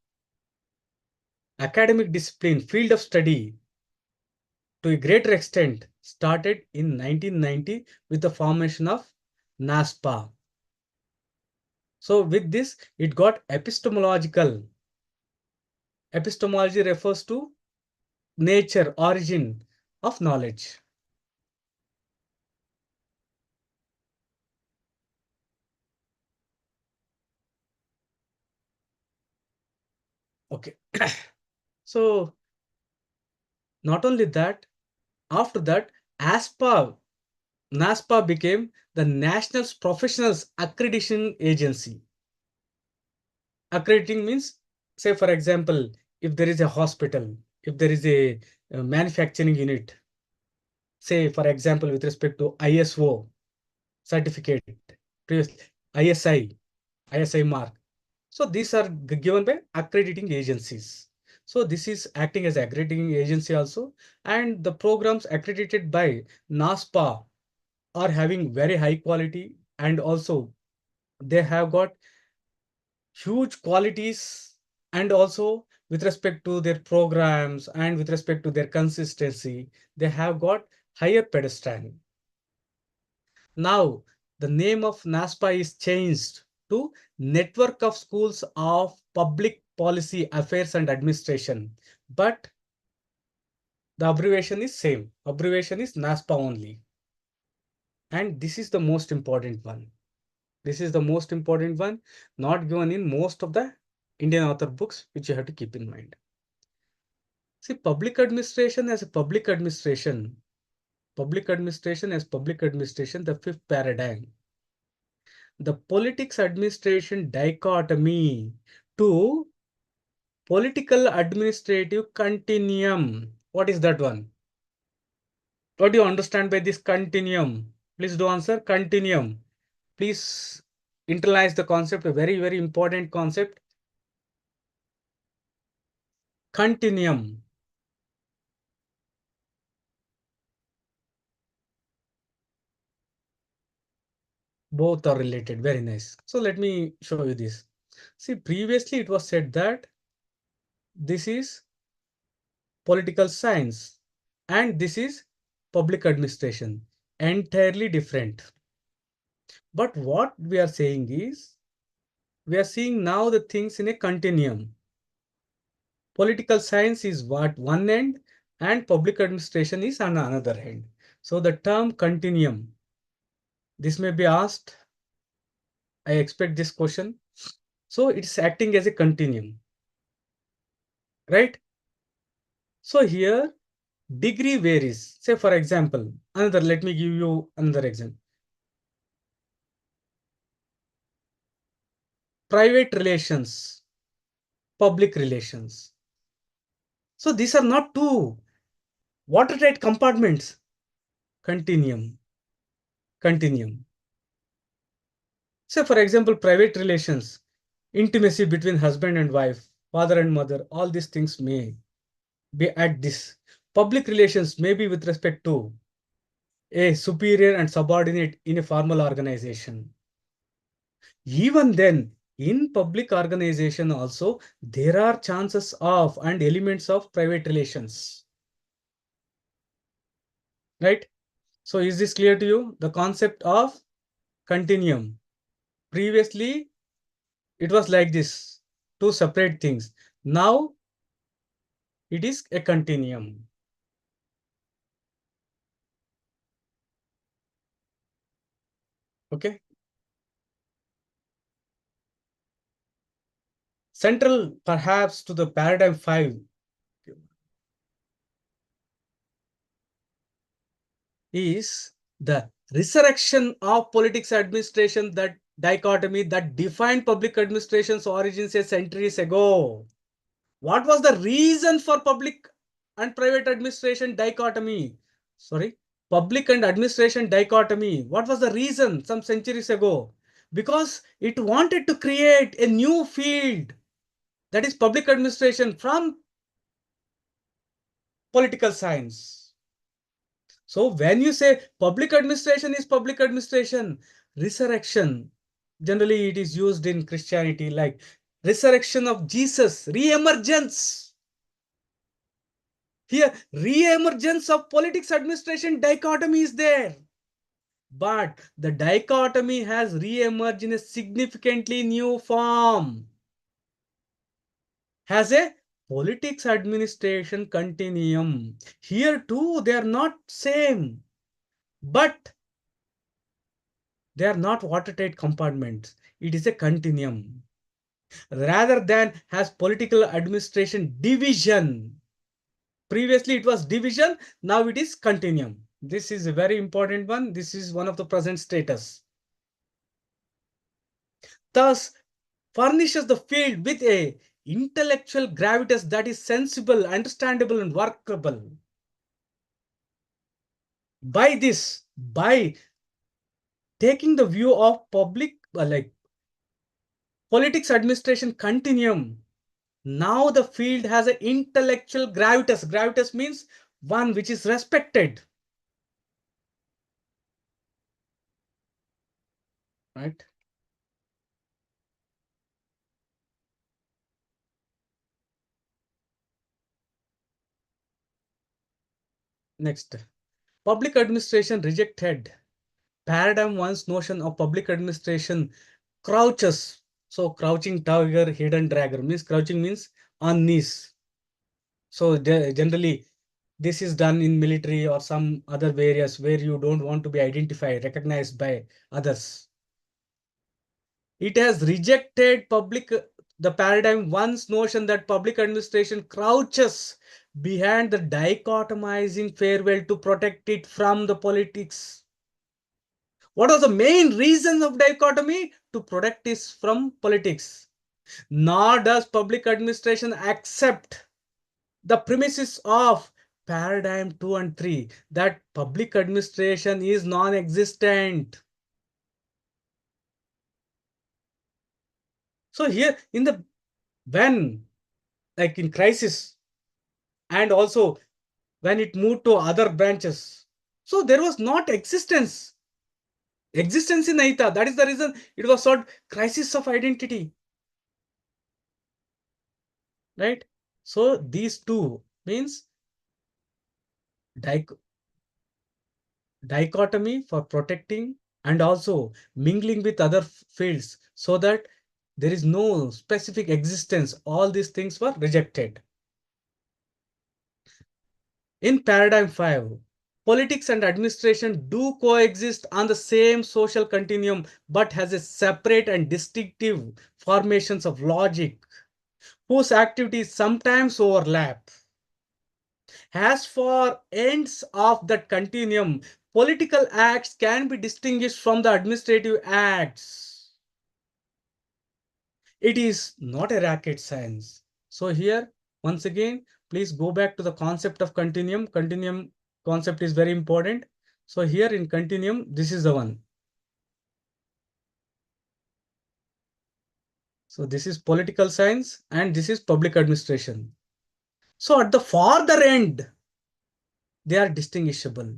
academic discipline, field of study, to a greater extent, started in 1990 with the formation of NASPA. So with this, it got epistemological. Epistemology refers to nature, origin of knowledge. Okay. So not only that, after that, NASPA became the National Professionals Accreditation Agency. Accrediting means, say for example, if there is a hospital, if there is a manufacturing unit, say for example, with respect to ISO certificate, previously ISI mark. So these are given by accrediting agencies. So this is acting as accrediting agency also, and the programs accredited by NASPA are having very high quality, and also they have got huge qualities, and also with respect to their programs and with respect to their consistency, they have got higher pedestal. Now, the name of NASPA is changed to Network of Schools of Public Policy Affairs and Administration, but the abbreviation is same. Abbreviation is NASPA only. And this is the most important one. This is the most important one, not given in most of the Indian author books, which you have to keep in mind. See, public administration, the fifth paradigm, the politics administration dichotomy to political administrative continuum. What is that one? What do you understand by this continuum? Please do answer. Continuum. Please internalize the concept, a very, very important concept. Continuum. Both are related. Very nice. So let me show you this. See, previously it was said that this is political science and this is public administration. Entirely different. But what we are saying is, we are seeing now the things in a continuum. Political science is what one end and public administration is on another end. So the term continuum, this may be asked. I expect this question. So it's acting as a continuum, right? So here degree varies. Say for example, let me give you another example. Private relations, public relations. So these are not two watertight compartments. Continuum. Say for example, private relations, intimacy between husband and wife, father and mother, all these things may be at this. Public relations may be with respect to a superior and subordinate in a formal organization. Even then, in public organization also, there are chances of and elements of private relations. Right? So is this clear to you? The concept of continuum. Previously, it was like this, two separate things. Now, it is a continuum. Okay. Central perhaps to the paradigm 5 is the resurrection of politics administration, that dichotomy that defined public administration's origins a centuries ago. What was the reason for public and private administration dichotomy? Sorry, public and administration dichotomy. What was the reason some centuries ago? Because it wanted to create a new field, that is public administration, from political science. So when you say public administration is public administration, resurrection, generally it is used in Christianity like resurrection of Jesus, re-emergence. Here, re-emergence of politics administration dichotomy is there. But the dichotomy has re-emerged in a significantly new form. Has a politics administration continuum. Here too, they are not same, but they are not watertight compartments. It is a continuum. Rather than has political administration division. Previously it was division, now it is continuum. This is a very important one. This is one of the present status. Thus, furnishes the field with a intellectual gravitas that is sensible, understandable, and workable. By this, by taking the view of public, like politics administration continuum, now the field has an intellectual gravitas. Gravitas means one which is respected. Right? Next, public administration rejected. Paradigm one's notion of public administration crouches. So crouching tiger, hidden dragon means crouching means on knees. So generally, this is done in military or some other areas where you don't want to be identified, recognized by others. It has rejected the paradigm one's notion that public administration crouches behind the dichotomizing farewell to protect it from the politics. What was the main reason of dichotomy? To protect it from politics. Nor does public administration accept the premises of paradigm 2 and 3 that public administration is non-existent. So here in the when like in crisis and also when it moved to other branches, so there was not existence in Aita. That is the reason it was called crisis of identity, right? So these two means dichotomy for protecting and also mingling with other fields, so that there is no specific existence. All these things were rejected. In paradigm 5, politics and administration do coexist on the same social continuum, but has a separate and distinctive formations of logic, whose activities sometimes overlap. As for ends of that continuum, political acts can be distinguished from the administrative acts. It is not a rocket science. So here, once again, please go back to the concept of continuum. Continuum concept is very important. So here in continuum, this is the one. So this is political science and this is public administration. So at the farther end, they are distinguishable.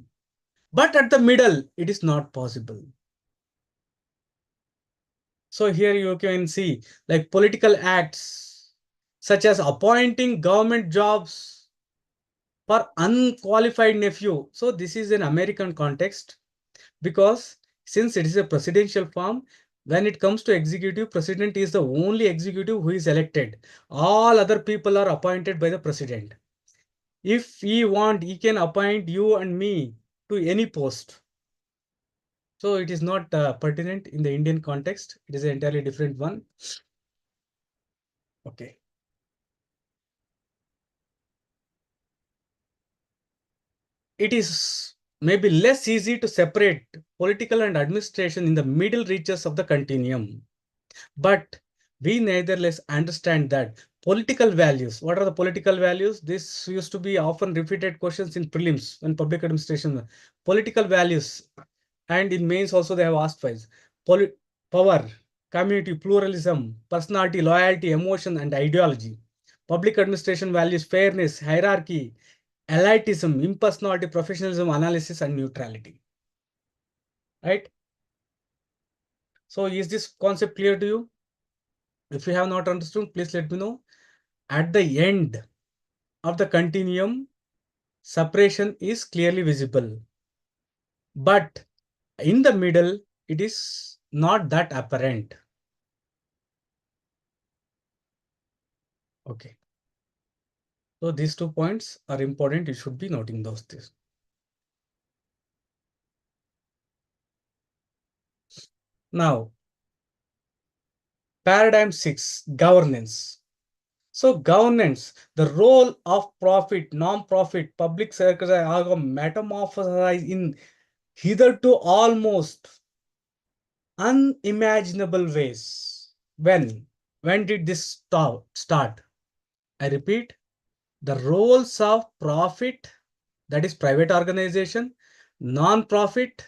But at the middle, it is not possible. So here you can see like political acts such as appointing government jobs for unqualified nephew. So this is an American context, because since it is a presidential form, when it comes to executive, president is the only executive who is elected. All other people are appointed by the president. If he want, he can appoint you and me to any post. So it is not pertinent in the Indian context. It is an entirely different one. Okay. It is maybe less easy to separate political and administration in the middle reaches of the continuum. But we nevertheless understand that political values, what are the political values? This used to be often repeated questions in prelims and public administration. Political values, and in mains also they have asked twice. Power, community, pluralism, personality, loyalty, emotion, and ideology. Public administration values fairness, hierarchy, elitism, impersonality, professionalism, analysis, and neutrality. Right? So is this concept clear to you? If you have not understood, please let me know. At the end of the continuum, separation is clearly visible. But in the middle, it is not that apparent. Okay. So these 2 points are important. You should be noting those things. Now, paradigm 6, governance. So governance, the role of profit, non-profit, public sector are metamorphosized in hitherto almost unimaginable ways. When did this start? I repeat, the roles of profit, that is private organization, non-profit,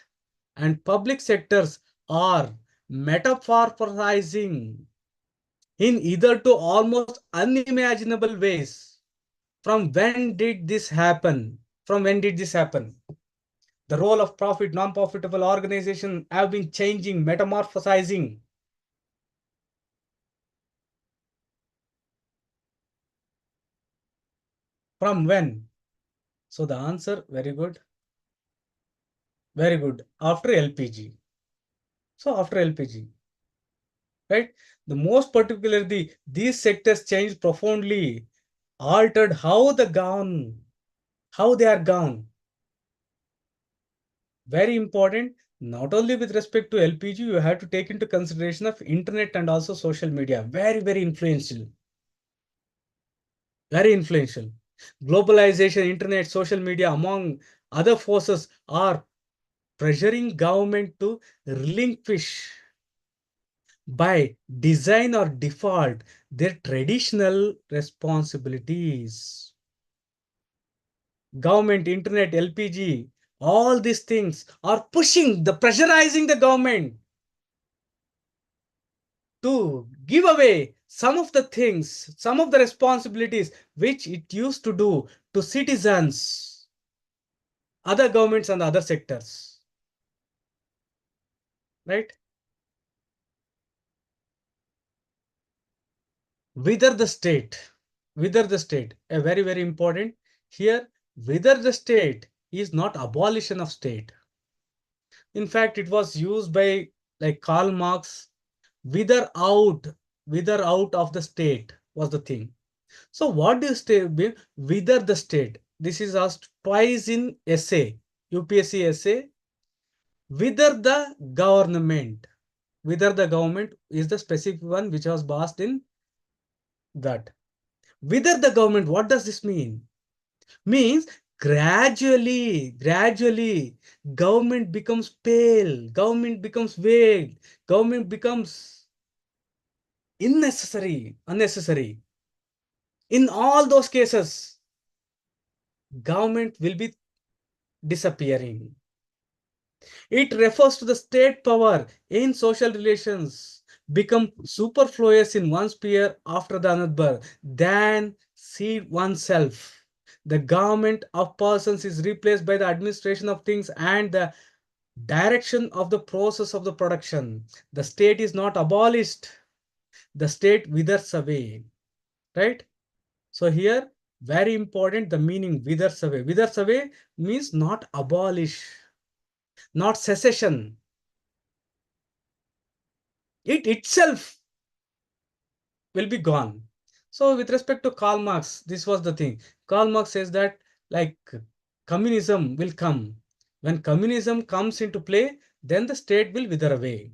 and public sectors are metamorphosizing in either to almost unimaginable ways. From when did this happen? From when did this happen? The role of profit, non-profitable organization have been changing, metamorphosizing. From when? So the answer, very good. Very good. After LPG. So after LPG, right? The most particularly, these sectors changed profoundly, altered how they are gone. Very important. Not only with respect to LPG, you have to take into consideration of internet and also social media. Very, very influential. Very influential. Globalization, internet, social media, among other forces, are pressuring government to relinquish by design or default their traditional responsibilities. Government, internet, LPG, all these things are pushing, pressurizing the government to give away some of the things, some of the responsibilities which it used to do to citizens, other governments and other sectors, right? Whether the state, a very, very important here, whether the state is not abolition of state. In fact, it was used by like Karl Marx, wither out of the state was the thing. So what do you state mean? Wither the state. This is asked twice in essay, UPSC essay. Wither the government. Wither the government is the specific one which was asked in that. Wither the government, what does this mean? Means gradually, government becomes pale, government becomes vague, government becomes unnecessary. In all those cases, government will be disappearing. It refers to the state power in social relations become superfluous in one sphere after the another, then see oneself. The government of persons is replaced by the administration of things and the direction of the process of the production. The state is not abolished. The state withers away, right? So here, very important, the meaning withers away. Withers away means not abolish, not secession. It itself will be gone. So with respect to Karl Marx, this was the thing. Karl Marx says that like communism will come. When communism comes into play, then the state will wither away.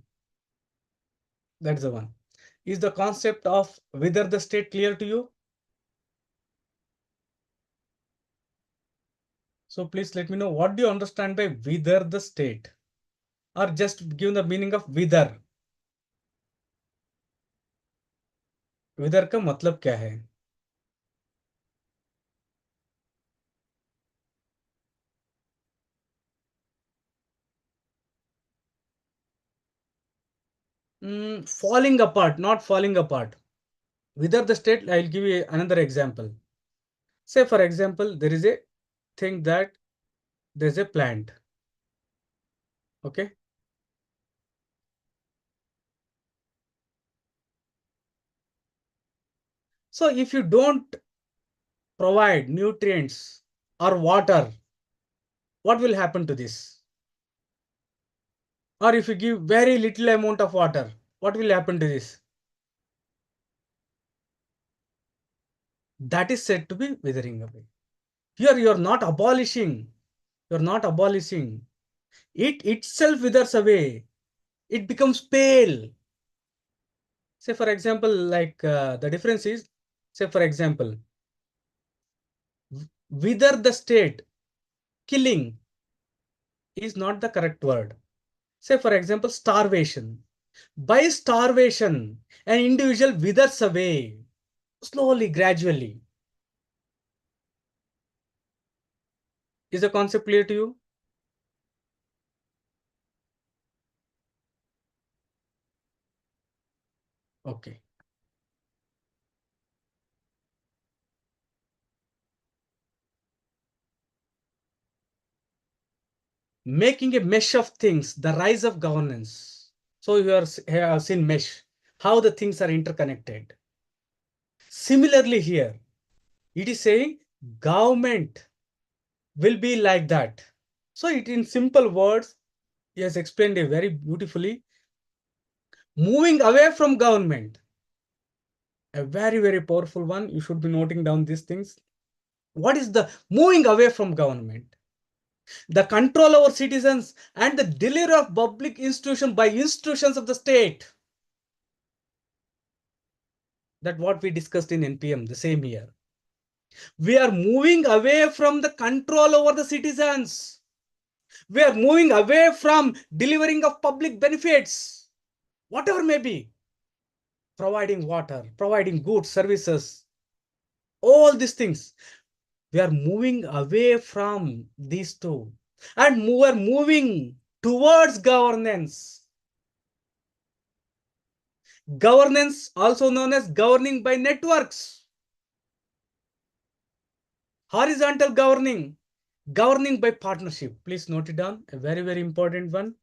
That's the one. Is the concept of wither the state clear to you? So please let me know, what do you understand by wither the state? Or just give the meaning of wither. Wither का मतलब क्या है? Falling apart, not falling apart. Wither the state, I'll give you another example. Say for example, there is a thing that there's a plant. Okay. So if you don't provide nutrients or water, what will happen to this? Or if you give very little amount of water, what will happen to this? That is said to be withering away. Here you are not abolishing. You are not abolishing. It itself withers away. It becomes pale. Say for example, like the difference is, say for example, wither the state, killing is not the correct word. Say for example, starvation. By starvation, an individual withers away slowly, gradually. Is the concept clear to you? Okay. Making a mesh of things, the rise of governance. So you have seen mesh, how the things are interconnected. Similarly here, it is saying government will be like that. So it in simple words, he has explained it very beautifully. Moving away from government, a very, very powerful one. You should be noting down these things. What is the moving away from government? the control over citizens, and the delivery of public institution by institutions of the state. That what we discussed in NPM the same year. We are moving away from the control over the citizens. We are moving away from delivering of public benefits, whatever may be, providing water, providing goods, services, all these things. We are moving away from these two, and we are moving towards governance. Governance, also known as governing by networks. Horizontal governing, governing by partnership. Please note it down, a very, very important one.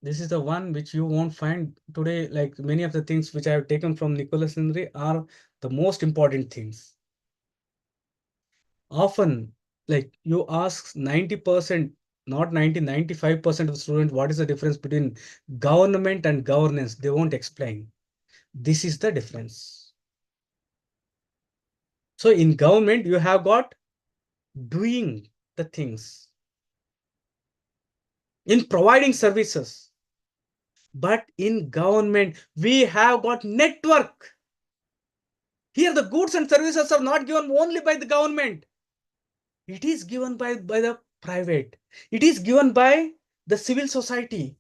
This is the one which you won't find today. Like many of the things which I have taken from Nicholas Henry are the most important things. Often, like you ask 90%, not 90, 95% of the students, what is the difference between government and governance? They won't explain. This is the difference. So in government, you have got doing the things, in providing services. But in government, we have got network. Here, the goods and services are not given only by the government. It is given by the private. It is given by the civil society.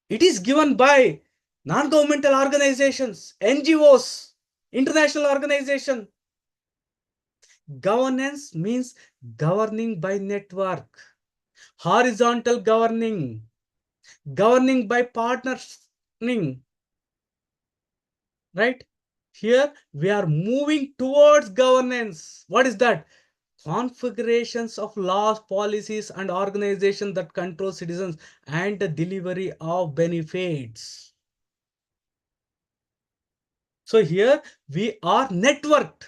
It is given by non-governmental organizations, NGOs, international organization. Governance means governing by network, horizontal governing, governing by partnering, right? Here we are moving towards governance. What is that? Configurations of laws, policies, and organizations that control citizens and the delivery of benefits. So here we are networked.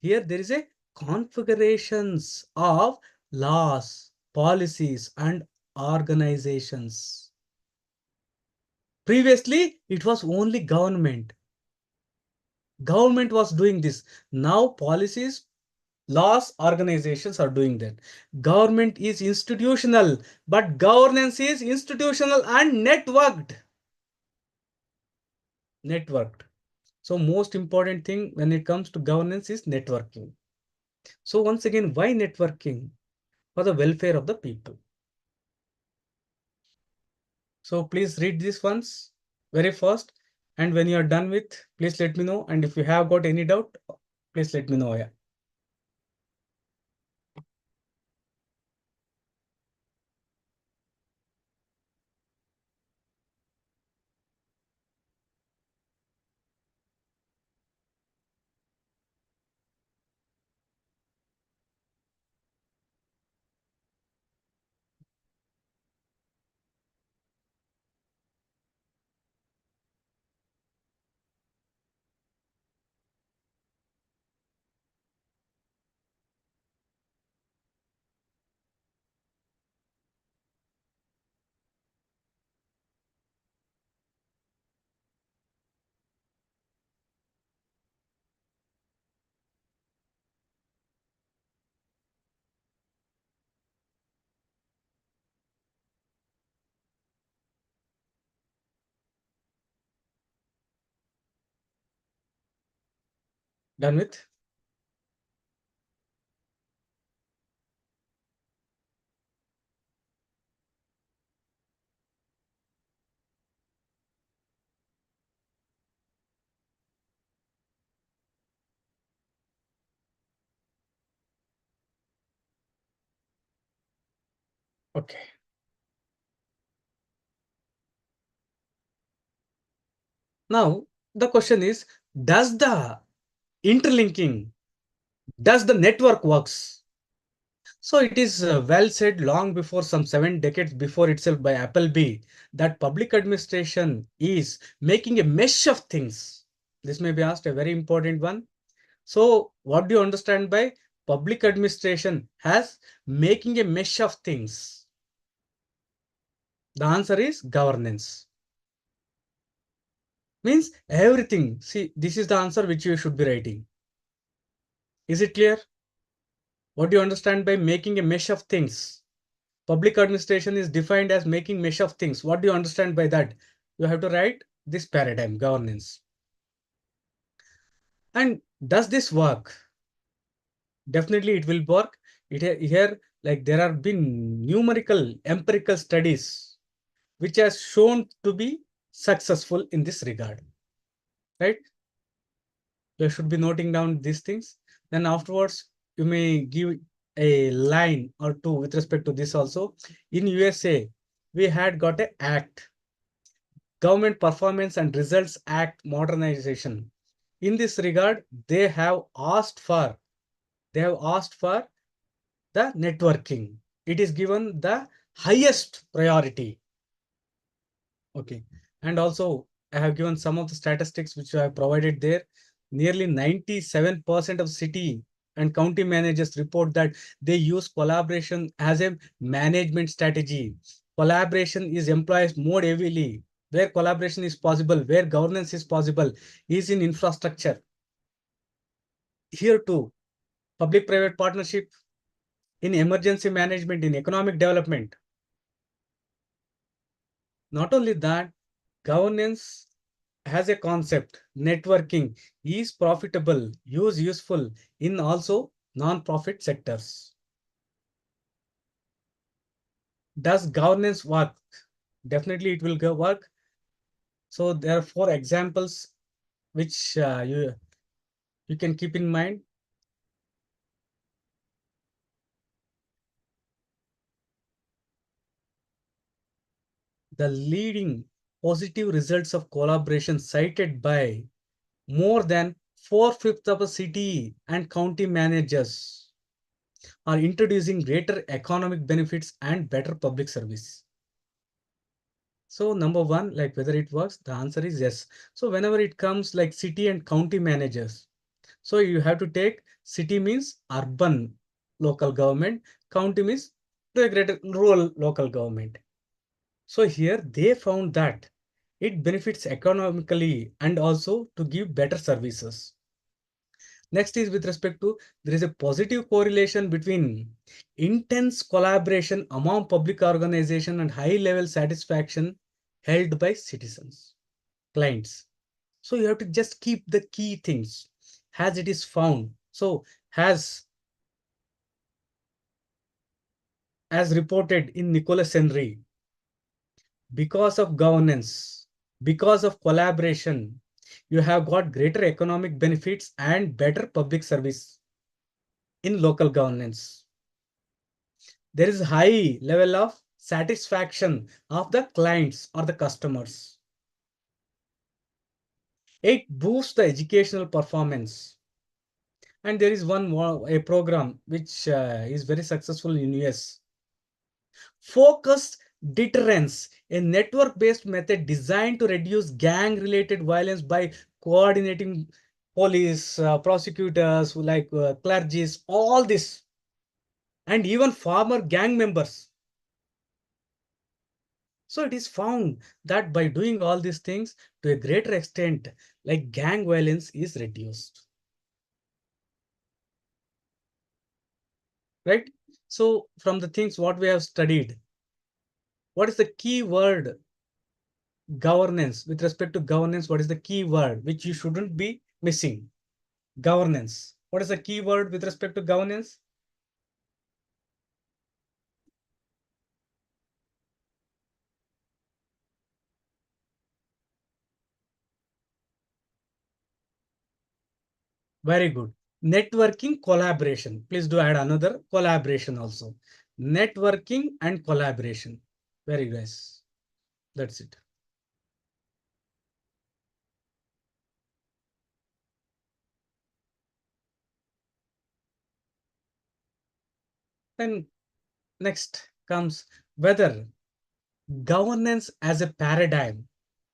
Here there is a configurations of laws, policies, and organizations. Previously, it was only government. Government was doing this. Now policies, laws, organizations are doing that. Government is institutional, but governance is institutional and networked. Networked. So most important thing when it comes to governance is networking. So once again, why networking? For the welfare of the people. So please read this once very fast. And when you are done with, please let me know. And if you have got any doubt, please let me know. Yeah. Done with? Okay. Now, the question is, does the interlinking, does the network works? So it is well said long before, some 7 decades before itself, by Appleby, that public administration is making a mesh of things. This may be asked, a very important one. So what do you understand by public administration as making a mesh of things? The answer is governance. Means everything. See, this is the answer which you should be writing. Is it clear? What do you understand by making a mesh of things? Public administration is defined as making mesh of things. What do you understand by that? You have to write this paradigm, governance. And does this work? Definitely it will work. Here, like there have been numerical empirical studies which has shown to be successful in this regard, right? You should be noting down these things. Then afterwards, you may give a line or two with respect to this also. In USA, we had got a act, Government Performance and Results Act modernization. In this regard, they have asked for the networking. It is given the highest priority. Okay. And also, I have given some of the statistics which I have provided there. Nearly 97% of city and county managers report that they use collaboration as a management strategy. Collaboration is employed more heavily where collaboration is possible, where governance is possible, is in infrastructure. Here too, public-private partnership, in emergency management, in economic development. Not only that, governance has a concept, networking is profitable, useful in also non-profit sectors. Does governance work? Definitely it will work. So there are 4 examples which you can keep in mind. The leading positive results of collaboration cited by more than 4/5 of the city and county managers are introducing greater economic benefits and better public service. So number one, like whether it works, the answer is yes. So whenever it comes like city and county managers, so you have to take city means urban local government, county means the greater rural local government. So here they found that it benefits economically and also to give better services. Next is with respect to, there is a positive correlation between intense collaboration among public organization and high level satisfaction held by citizens, clients. So you have to just keep the key things as it is found. So as reported in Nicholas Henry, because of governance, because of collaboration, you have got greater economic benefits and better public service in local governance. There is high level of satisfaction of the clients or the customers. It boosts the educational performance. And there is a program which is very successful in US. Focused deterrence, a network-based method designed to reduce gang-related violence by coordinating police, prosecutors, like clergies, all this, and even former gang members. So it is found that by doing all these things to a greater extent, like gang violence is reduced. Right? So from the things what we have studied, what is the key word governance? With respect to governance, what is the key word which you shouldn't be missing? Governance. What is the key word with respect to governance? Very good. Networking, collaboration. Please do add another collaboration also. Networking and collaboration. Very nice. That's it. Then next comes whether governance as a paradigm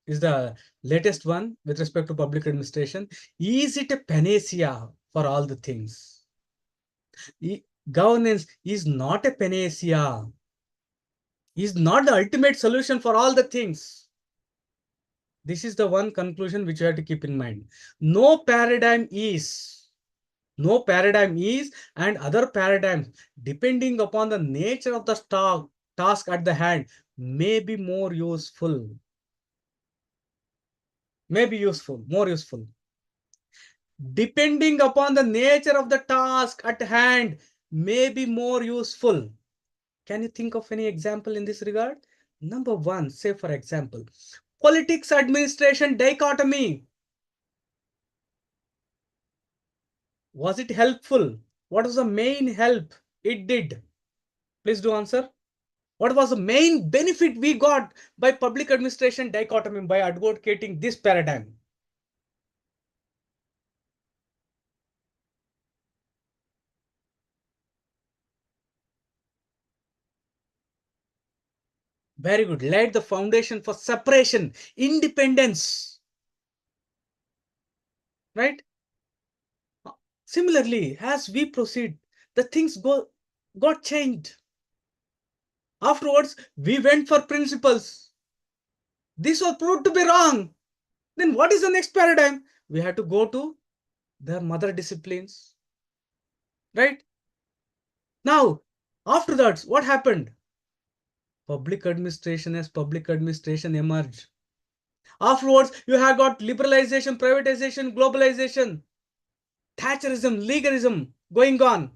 is the latest one with respect to public administration. Is it a panacea for all the things? Governance is not a panacea, is not the ultimate solution for all the things. This is the one conclusion which you have to keep in mind. No paradigm is. No paradigm is, and other paradigms, depending upon the nature of the task at the hand, may be more useful. May be useful, more useful. Depending upon the nature of the task at hand, may be more useful. Can you think of any example in this regard? Number one, say for example, politics administration dichotomy. Was it helpful? What was the main help it did? Please do answer. What was the main benefit we got by public administration dichotomy, by advocating this paradigm? Very good. Laid the foundation for separation, independence. Right? Similarly, as we proceed, the things got changed. Afterwards, we went for principles. This was proved to be wrong. Then what is the next paradigm? We had to go to their mother disciplines. Right? Now, after that, what happened? Public administration as public administration emerged. Afterwards, you have got liberalization, privatization, globalization, Thatcherism, legalism going on.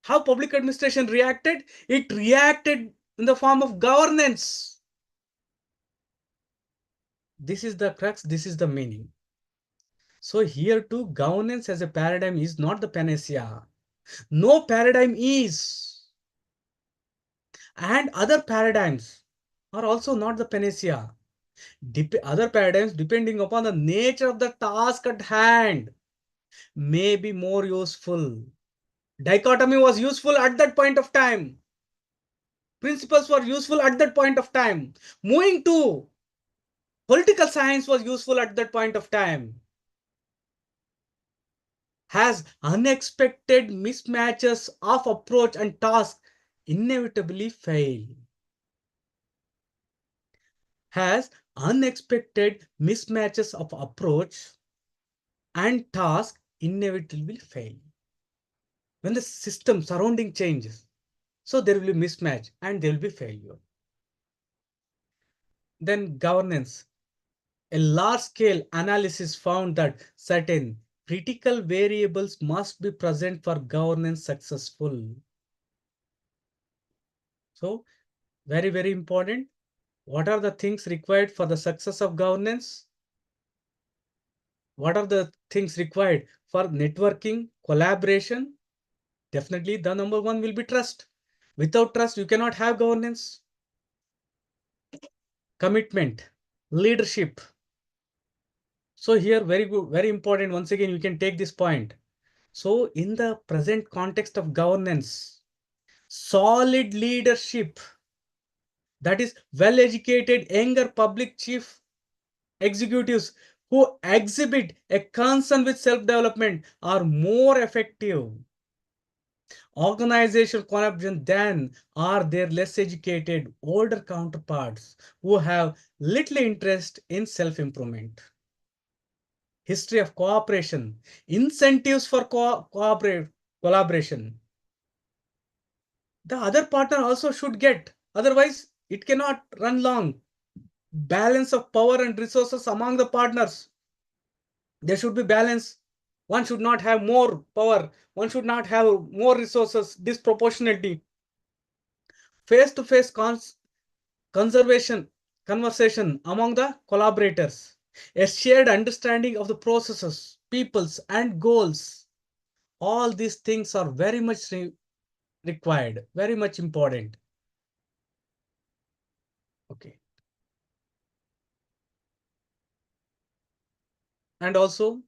How public administration reacted? It reacted in the form of governance. This is the crux, this is the meaning. So here too, governance as a paradigm is not the panacea. No paradigm is. And other paradigms are also not the panacea. Other paradigms, depending upon the nature of the task at hand, may be more useful. Dichotomy was useful at that point of time. Principles were useful at that point of time. Moving to political science was useful at that point of time. Has unexpected mismatches of approach and task inevitably fail? Has unexpected mismatches of approach and task inevitably fail? When the system surrounding changes, so there will be mismatch and there will be failure. Then governance. A large-scale analysis found that certain critical variables must be present for governance successful. So, very, very important. What are the things required for the success of governance? What are the things required for networking, collaboration? Definitely the number one will be trust. Without trust, you cannot have governance. Commitment, leadership. So here, very good, very important. Once again, you can take this point. So in the present context of governance, solid leadership, that is well-educated younger public chief executives who exhibit a concern with self-development are more effective organizational corruption than are their less educated older counterparts who have little interest in self-improvement. History of cooperation, incentives for collaboration. The other partner also should get, otherwise it cannot run long. Balance of power and resources among the partners. There should be balance. One should not have more power, one should not have more resources disproportionately. Face-to-face conversation among the collaborators. A shared understanding of the processes, peoples, and goals. All these things are very much required, very much important. Okay. And also,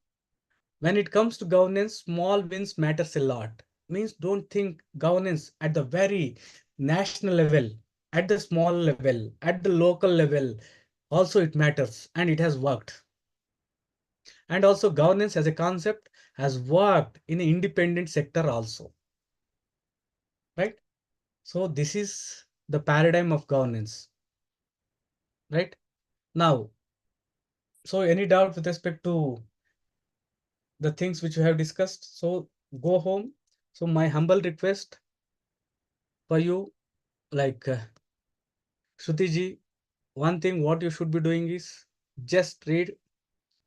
when it comes to governance, small wins matters a lot. Means don't think governance at the very national level, at the small level, at the local level. Also, it matters and it has worked. And also, governance as a concept has worked in the independent sector also. Right? So, this is the paradigm of governance. Right? Now, so any doubt with respect to the things which we have discussed. So go home. So my humble request for you, like Shruti ji, one thing what you should be doing is just read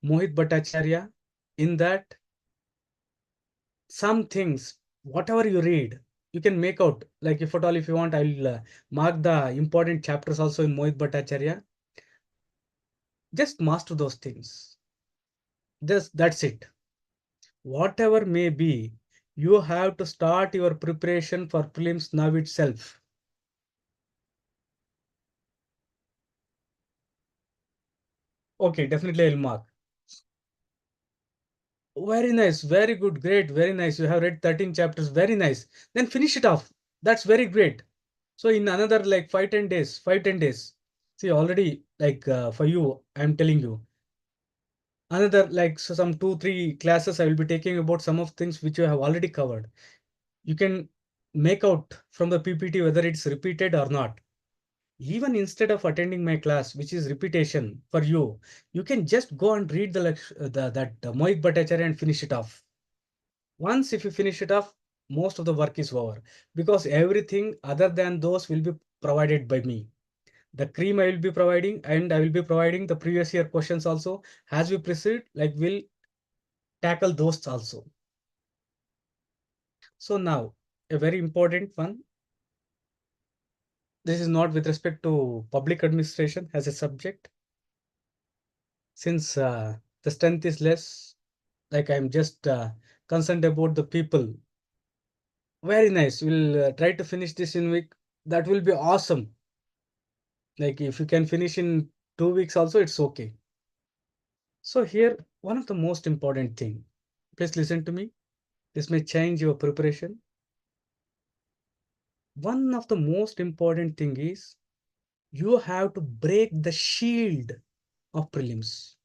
Mohit Bhattacharya. In that, some things, whatever you read, you can make out. Like if at all, if you want, I'll mark the important chapters also in Mohit Bhattacharya. Just master those things. Just that's it. Whatever may be, you have to start your preparation for prelims now itself. Okay, definitely I'll mark. Very nice, very good, great, very nice. You have read 13 chapters, very nice. Then finish it off. That's very great. So in another like 5-10 days, 5-10 days. See, already like for you, I'm telling you. Another like so some 2-3 classes I will be taking about some of things which you have already covered. You can make out from the PPT whether it's repeated or not. Even instead of attending my class, which is repetition for you, you can just go and read the Mohit Bhattacharya and finish it off. Once if you finish it off, most of the work is over because everything other than those will be provided by me. The cream I will be providing, and I will be providing the previous year questions also. As we proceed, like we'll tackle those also. So now a very important one. This is not with respect to public administration as a subject. Since the strength is less, like I'm just concerned about the people. Very nice. We'll try to finish this in week. That will be awesome. Like if you can finish in 2 weeks also, it's okay. So here, one of the most important thing, please listen to me. This may change your preparation. One of the most important thing is you have to break the shield of prelims.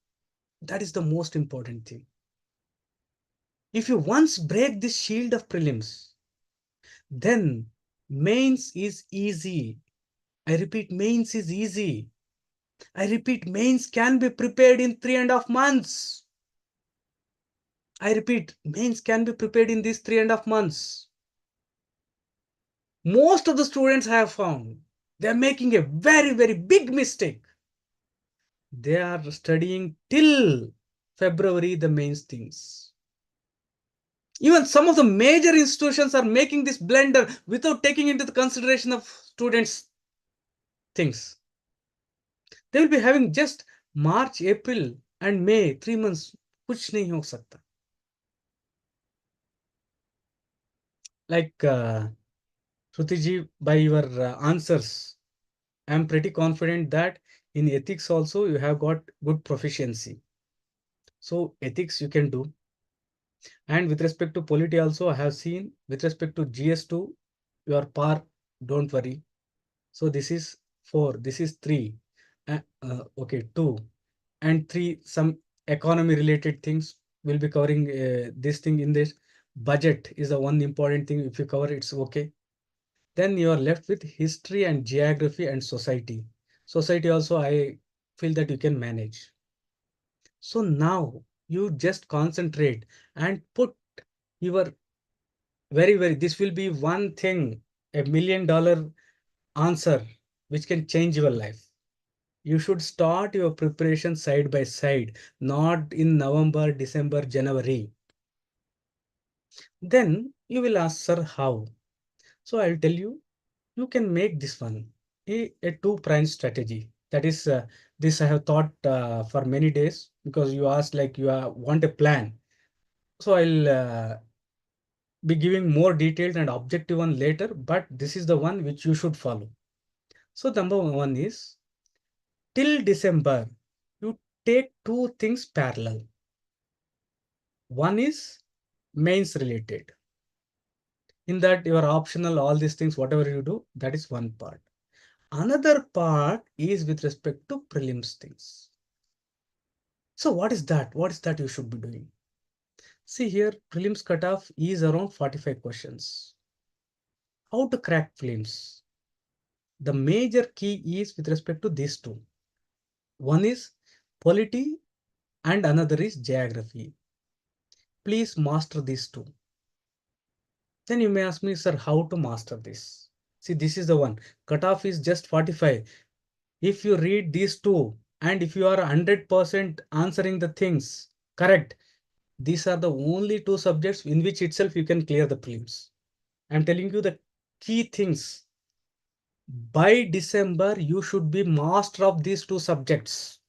That is the most important thing. If you once break this shield of prelims, then mains is easy. I repeat, mains is easy. I repeat, mains can be prepared in 3.5 months. I repeat, mains can be prepared in these 3.5 months. Most of the students I have found, they are making a very, very big mistake. They are studying till February the mains things. Even some of the major institutions are making this blender without taking into the consideration of students' things. They will be having just March, April, and May 3 months. कुछ नहीं हो सकता. Like Shruti ji, by your answers, I am pretty confident that in ethics also you have got good proficiency. So ethics you can do. And with respect to polity also, I have seen with respect to GS2, you are par, don't worry. So this is 4, this is 3, okay, 2, and 3, some economy related things will be covering this thing in this. Budget is the one important thing. If you cover, it's okay. Then you are left with history and geography and society. Society also, I feel that you can manage. So now you just concentrate and put your this will be one thing, $1 million answer, which can change your life. You should start your preparation side by side, not in November, December, January. Then you will ask, sir, how? So I'll tell you, you can make this one a two-pronged strategy. That is, this I have thought for many days because you asked like you want a plan. So I'll be giving more detailed and objective one later, but this is the one which you should follow. So number one is till December, you take two things parallel. One is mains related. In that your optional, all these things, whatever you do, that is one part. Another part is with respect to prelims things. So what is that? What is that you should be doing? See here, prelims cutoff is around 45 questions. How to crack prelims? The major key is with respect to these two. One is polity and another is geography. please master these two. Then you may ask me, sir, how to master this? See, this is the one. Cutoff is just 45. If you read these two, and if you are 100% answering the things correct, these are the only two subjects in which itself you can clear the prelims. I'm telling you the key things. By December, you should be master of these two subjects.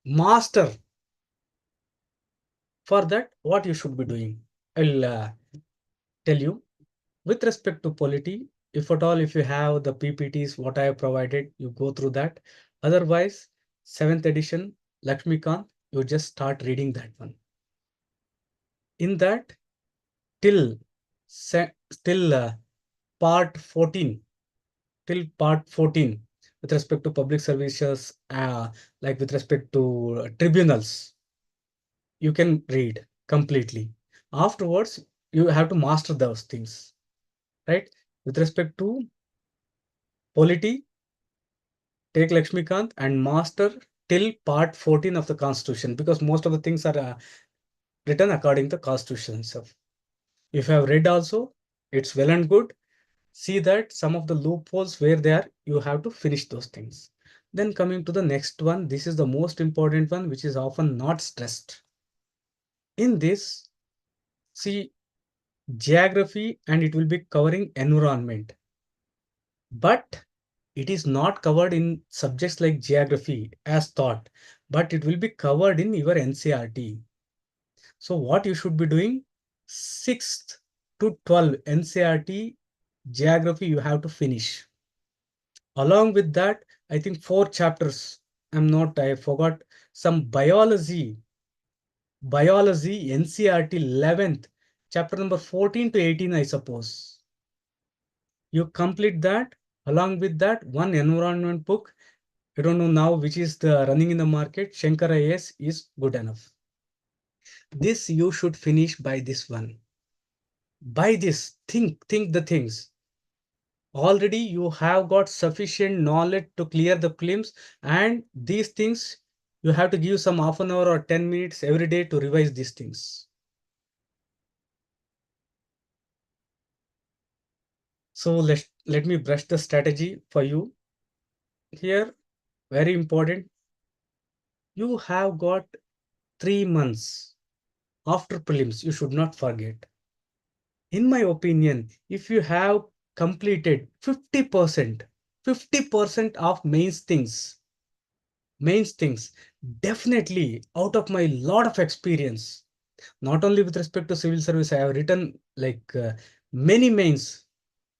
Master. For that, what you should be doing? I'll tell you. With respect to polity, if at all, if you have the PPTs, what I have provided, you go through that. Otherwise, 7th edition, Lakshmikant, you just start reading that one. In that, till part 14, with respect to public services, like with respect to tribunals, you can read completely. Afterwards, you have to master those things, right? With respect to polity, take Lakshmikant and master till part 14 of the Constitution, because most of the things are written according to the Constitution itself. If you have read also, it's well and good. See that some of the loopholes where they are, you have to finish those things. Then coming to the next one, this is the most important one, which is often not stressed. In this, see geography, and it will be covering environment. But it is not covered in subjects like geography as taught, but it will be covered in your NCERT. So what you should be doing, 6th to 12 NCERT geography you have to finish. Along with that, I think 4 chapters. I forgot some biology NCERT 11th, chapter number 14 to 18, I suppose. You complete that. Along with that, one environment book. I don't know now which is the running in the market. Shankar IAS is good enough. This you should finish by this one. By this, think the things. Already you have got sufficient knowledge to clear the prelims, and these things you have to give some half an hour or 10 minutes every day to revise these things. So let me brush the strategy for you. Here, very important. You have got 3 months after prelims. You should not forget. In my opinion, if you have completed 50% of mains things, definitely out of my lot of experience, not only with respect to civil service, I have written like many mains,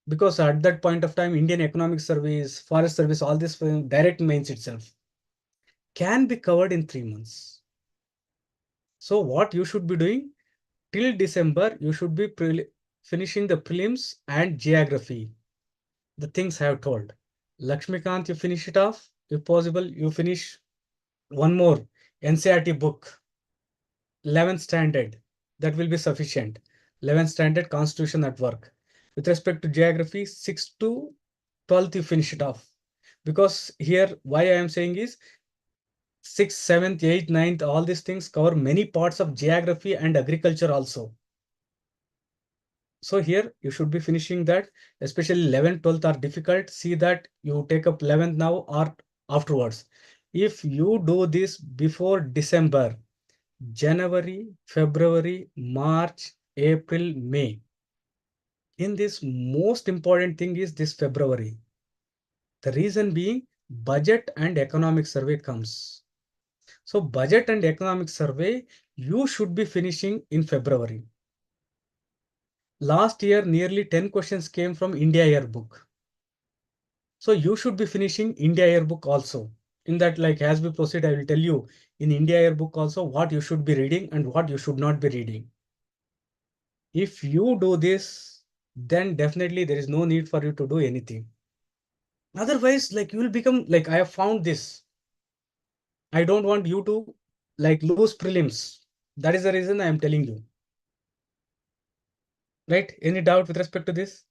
because at that point of time, Indian Economic Service, Forest Service, all this direct mains itself can be covered in 3 months. So what you should be doing till December, you should be finishing the prelims and geography. The things I have told. Lakshmikant, you finish it off. If possible, you finish one more NCERT book, 11th standard. That will be sufficient. 11th standard Constitution at Work. With respect to geography, 6th to 12th, you finish it off. Because here, why I am saying is 6th, 7th, 8th, 9th, all these things cover many parts of geography and agriculture also. So here you should be finishing that, especially 11th, 12th are difficult. See that you take up 11th now or afterwards. If you do this before December, January, February, March, April, May. In this, most important thing is this February. The reason being budget and economic survey comes. So budget and economic survey, you should be finishing in February. Last year, nearly 10 questions came from India Yearbook. So you should be finishing India Yearbook also. In that, like as we proceed, I will tell you in India Yearbook also what you should be reading and what you should not be reading. If you do this, then definitely there is no need for you to do anything. Otherwise, like you will become like I have found this. I don't want you to like lose prelims. That is the reason I am telling you. Right? Any doubt with respect to this?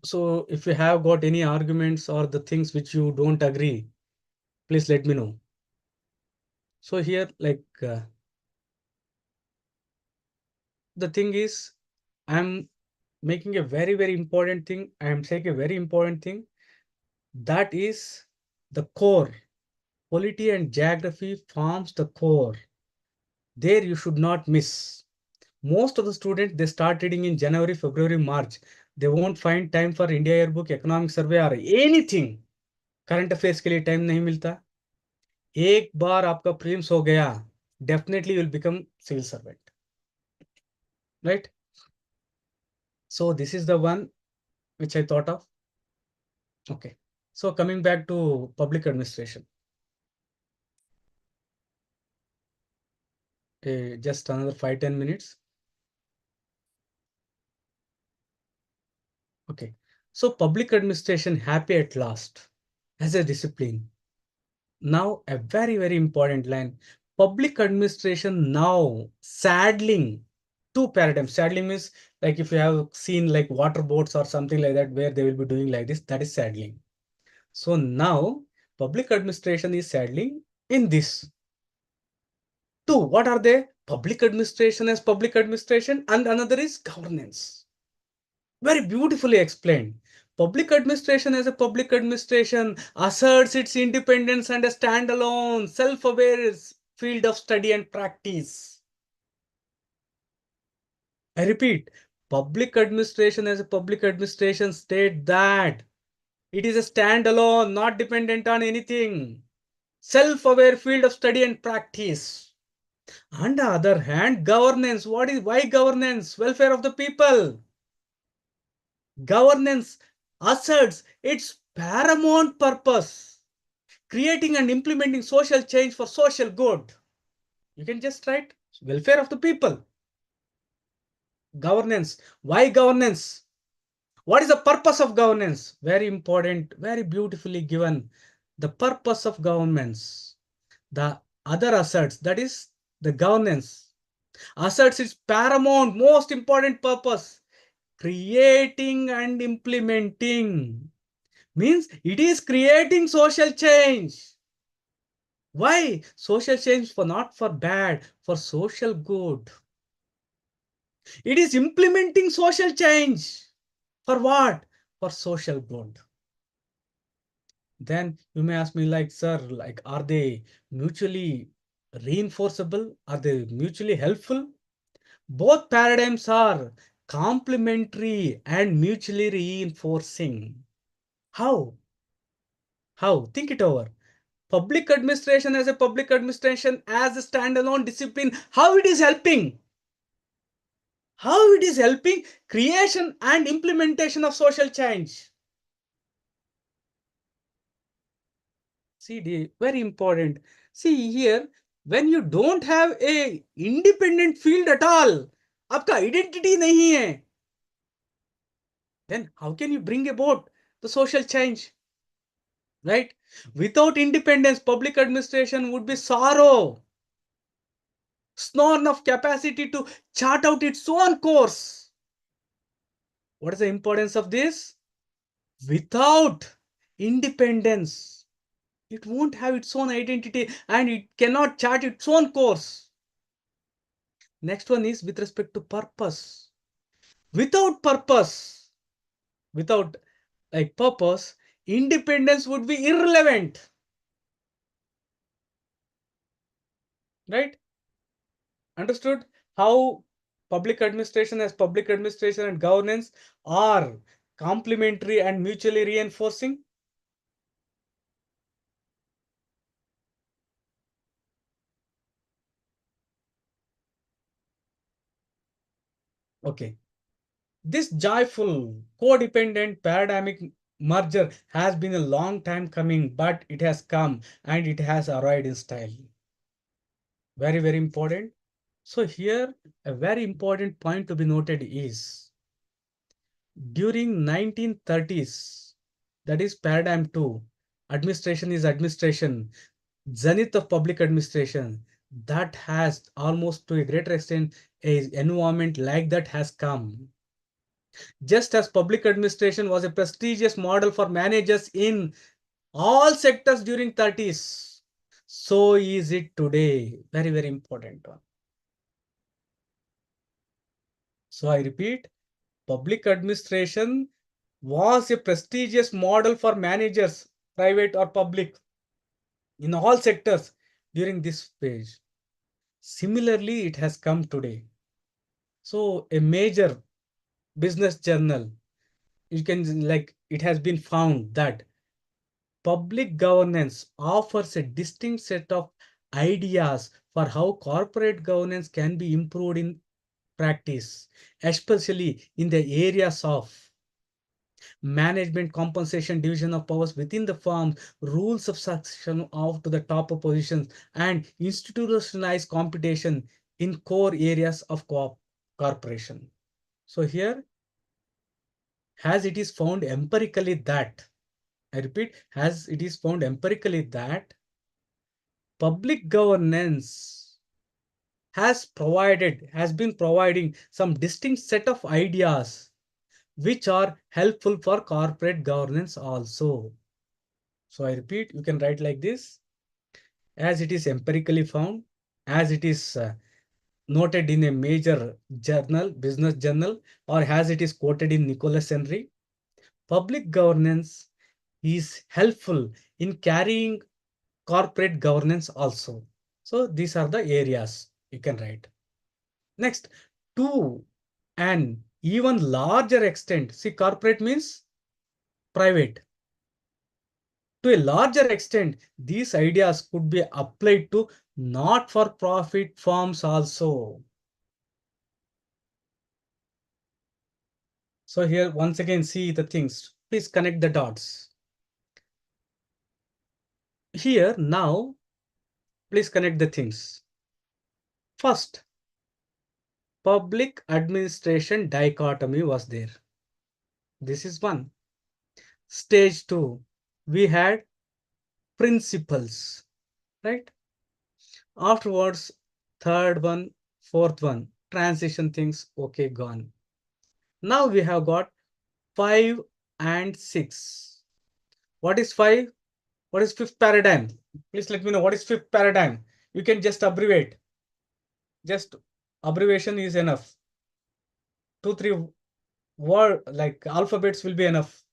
So if you have got any arguments or the things which you don't agree, please let me know. So here, like, the thing is, I'm making a very, very important thing. I am saying a very important thing. That is the core. Polity and geography forms the core. There you should not miss. Most of the students, they start reading in January, February, March. They won't find time for India Yearbook, economic survey or anything. Current affairs के लिए time नहीं मिलता. एक बार आपका prelims हो गया, definitely you will become civil servant. Right? So this is the one which I thought of. Okay. So coming back to public administration. Just another 5-10 minutes. Okay. So public administration happy at last as a discipline. Now a very, very important line. Public administration now saddling two paradigms. Saddling means like if you have seen like water boats or something like that where they will be doing like this, that is saddling. So now public administration is saddling in this. Two, what are they? Public administration as public administration and another is governance. Very beautifully explained. Public administration as a public administration asserts its independence and a standalone, self-aware field of study and practice. I repeat, public administration as a public administration state that it is a standalone, not dependent on anything. Self-aware field of study and practice. On the other hand, governance. Why governance? Welfare of the people. Governance asserts its paramount purpose, creating and implementing social change for social good. You can just write welfare of the people. Governance. Why governance? What is the purpose of governance? Very important, very beautifully given. The purpose of governance. The other asserts, that is the governance, asserts its paramount, most important purpose, creating and implementing. Means it is creating social change. Why? Social change for not for bad, for social good. It is implementing social change. For what? For social good. Then you may ask me like, sir, like, are they mutually reinforceable? Are they mutually helpful? Both paradigms are complementary and mutually reinforcing. How? How? Think it over. Public administration as a public administration as a standalone discipline, how it is helping? How it is helping creation and implementation of social change? See, very important. See here, when you don't have a independent field at all, आपका identity नहीं है, then how can you bring about the social change? Right? Without independence, public administration would be sorrow, scorn of capacity to chart out its own course. What is the importance of this? Without independence, it won't have its own identity and it cannot chart its own course. Next one is with respect to purpose. Without purpose, without like purpose, independence would be irrelevant. Right? Understood how public administration as public administration and governance are complementary and mutually reinforcing? Okay. This joyful, codependent paradigmic merger has been a long time coming, but it has come and it has arrived in style. Very, very important. So here, a very important point to be noted is during 1930s, that is paradigm 2, administration is administration, zenith of public administration, that has almost to a greater extent a environment like that has come. Just as public administration was a prestigious model for managers in all sectors during 30s, So is it today. Very, very important one. So I repeat, public administration was a prestigious model for managers, private or public, in all sectors during this phase. Similarly, it has come today. So a major business journal, you can like it has been found that public governance offers a distinct set of ideas for how corporate governance can be improved in practice, especially in the areas of management, compensation, division of powers within the firm, rules of succession of to the top positions, and institutionalized competition in core areas of corporation. So here, as it is found empirically that, I repeat, as it is found empirically that public governance has been providing some distinct set of ideas which are helpful for corporate governance also. So I repeat, you can write like this, as it is empirically found, as it is noted in a major journal, business journal, or as it is quoted in Nicholas Henry, public governance is helpful in carrying corporate governance also. So these are the areas you can write. Next, to an even larger extent, see corporate means private. To a larger extent, these ideas could be applied to not-for-profit firms also. So here, once again, see the things. Please connect the dots. Here, now, please connect the things. First, public administration dichotomy was there. This is one. Stage 2, we had principles, right? Afterwards, third one, fourth one, transition things, okay, gone. Now we have got 5 and 6. What is 5? What is fifth paradigm? Please let me know what is fifth paradigm. You can just abbreviate. Just abbreviation is enough. 2, 3 word like alphabets will be enough.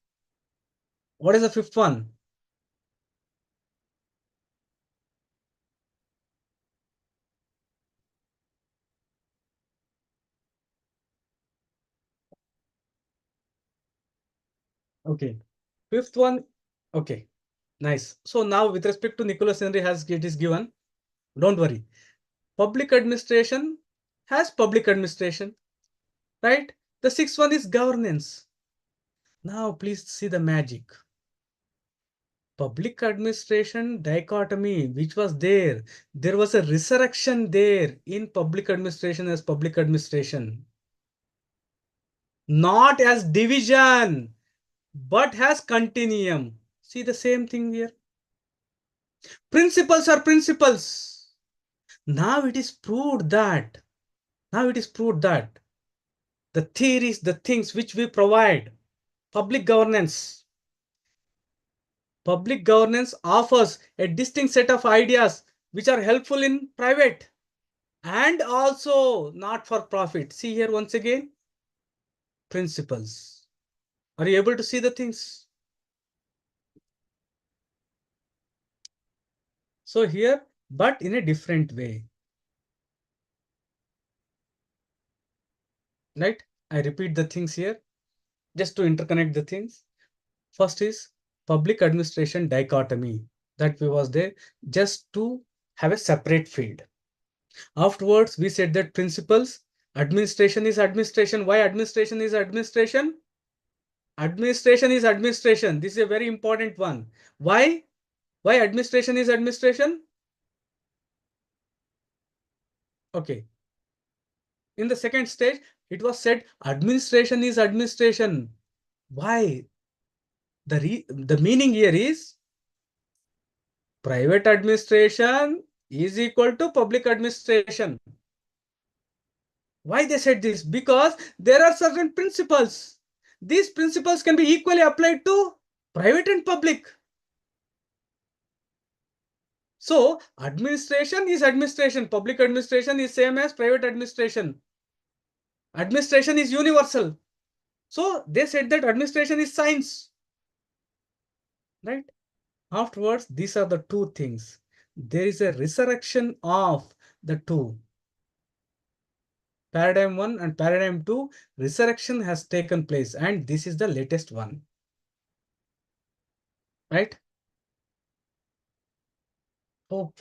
What is the fifth one? Okay. Fifth one. Okay. Nice. So now with respect to Nicholas Henry has it is given. Don't worry. Public administration has public administration, right? The sixth one is governance. Now please see the magic. Public administration dichotomy, which was there was a resurrection there in public administration as public administration. Not as division, but as continuum. See the same thing here. Principles are principles. Now it is proved that, the theories, the things which we provide, public governance offers a distinct set of ideas which are helpful in private and also not for profit. See here once again, principles. Are you able to see the things? So here, but in a different way. Right? I repeat the things here just to interconnect the things. First is public administration dichotomy that was there just to have a separate field. Afterwards, we said that principles, administration is administration. Why administration is administration? Administration is administration. This is a very important one. Why? Why administration is administration? Okay. In the second stage, it was said administration is administration. Why? The meaning here is private administration is equal to public administration. Why they said this? Because there are certain principles. These principles can be equally applied to private and public. So administration is administration. Public administration is same as private administration. Administration is universal. So they said that administration is science, right? Afterwards, these are the two things. There is a resurrection of the two. Paradigm 1 and paradigm 2, resurrection has taken place, and this is the latest one, right? Hope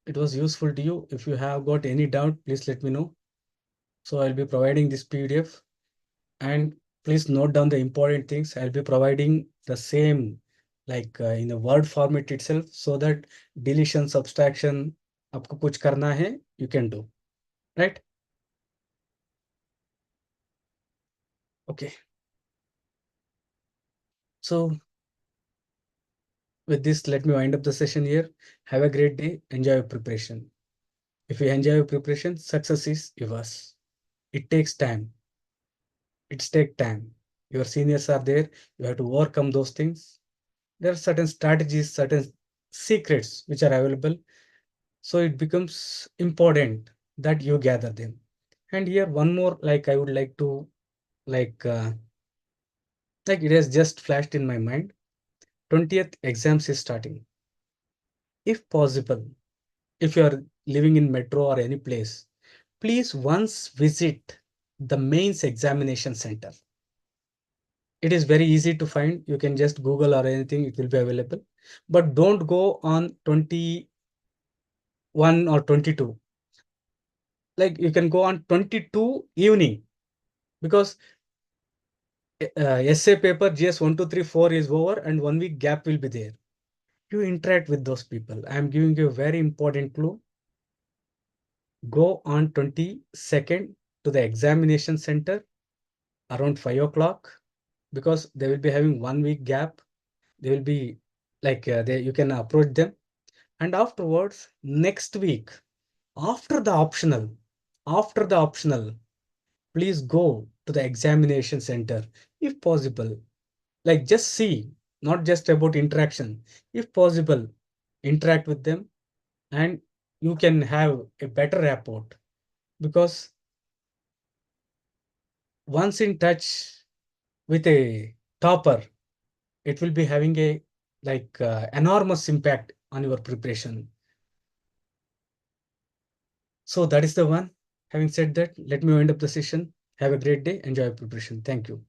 it was useful to you. If you have got any doubt, please let me know. So I'll be providing this PDF, and please note down the important things. I'll be providing the same like in the word format itself, so that deletion, subtraction, आपको कुछ करना है, you can do, right? Okay. So with this, let me wind up the session here. Have a great day. Enjoy your preparation. If you enjoy your preparation, success is yours. It takes time. It's take time. Your seniors are there. You have to overcome those things. There are certain strategies, certain secrets which are available. So it becomes important that you gather them. And here one more, like I would like to, like it has just flashed in my mind. 20th exams is starting. If possible, if you are living in metro or any place, please once visit the mains examination center. It is very easy to find. You can just Google or anything, it will be available. But don't go on 21 or 22. Like you can go on 22 evening, because essay paper GS 1, 2, 3, 4 is over and 1 week gap will be there. You interact with those people. I am giving you a very important clue. Go on 22nd to the examination center around 5 o'clock, because they will be having 1 week gap. They will be like you can approach them. And afterwards, next week, after the optional, please go to the examination center if possible. Like just see, not just about interaction. If possible, interact with them, and you can have a better rapport, because once in touch with a topper, it will be having a enormous impact on your preparation. So that is the one. Having said that, let me wind up the session. Have a great day. Enjoy your preparation. Thank you.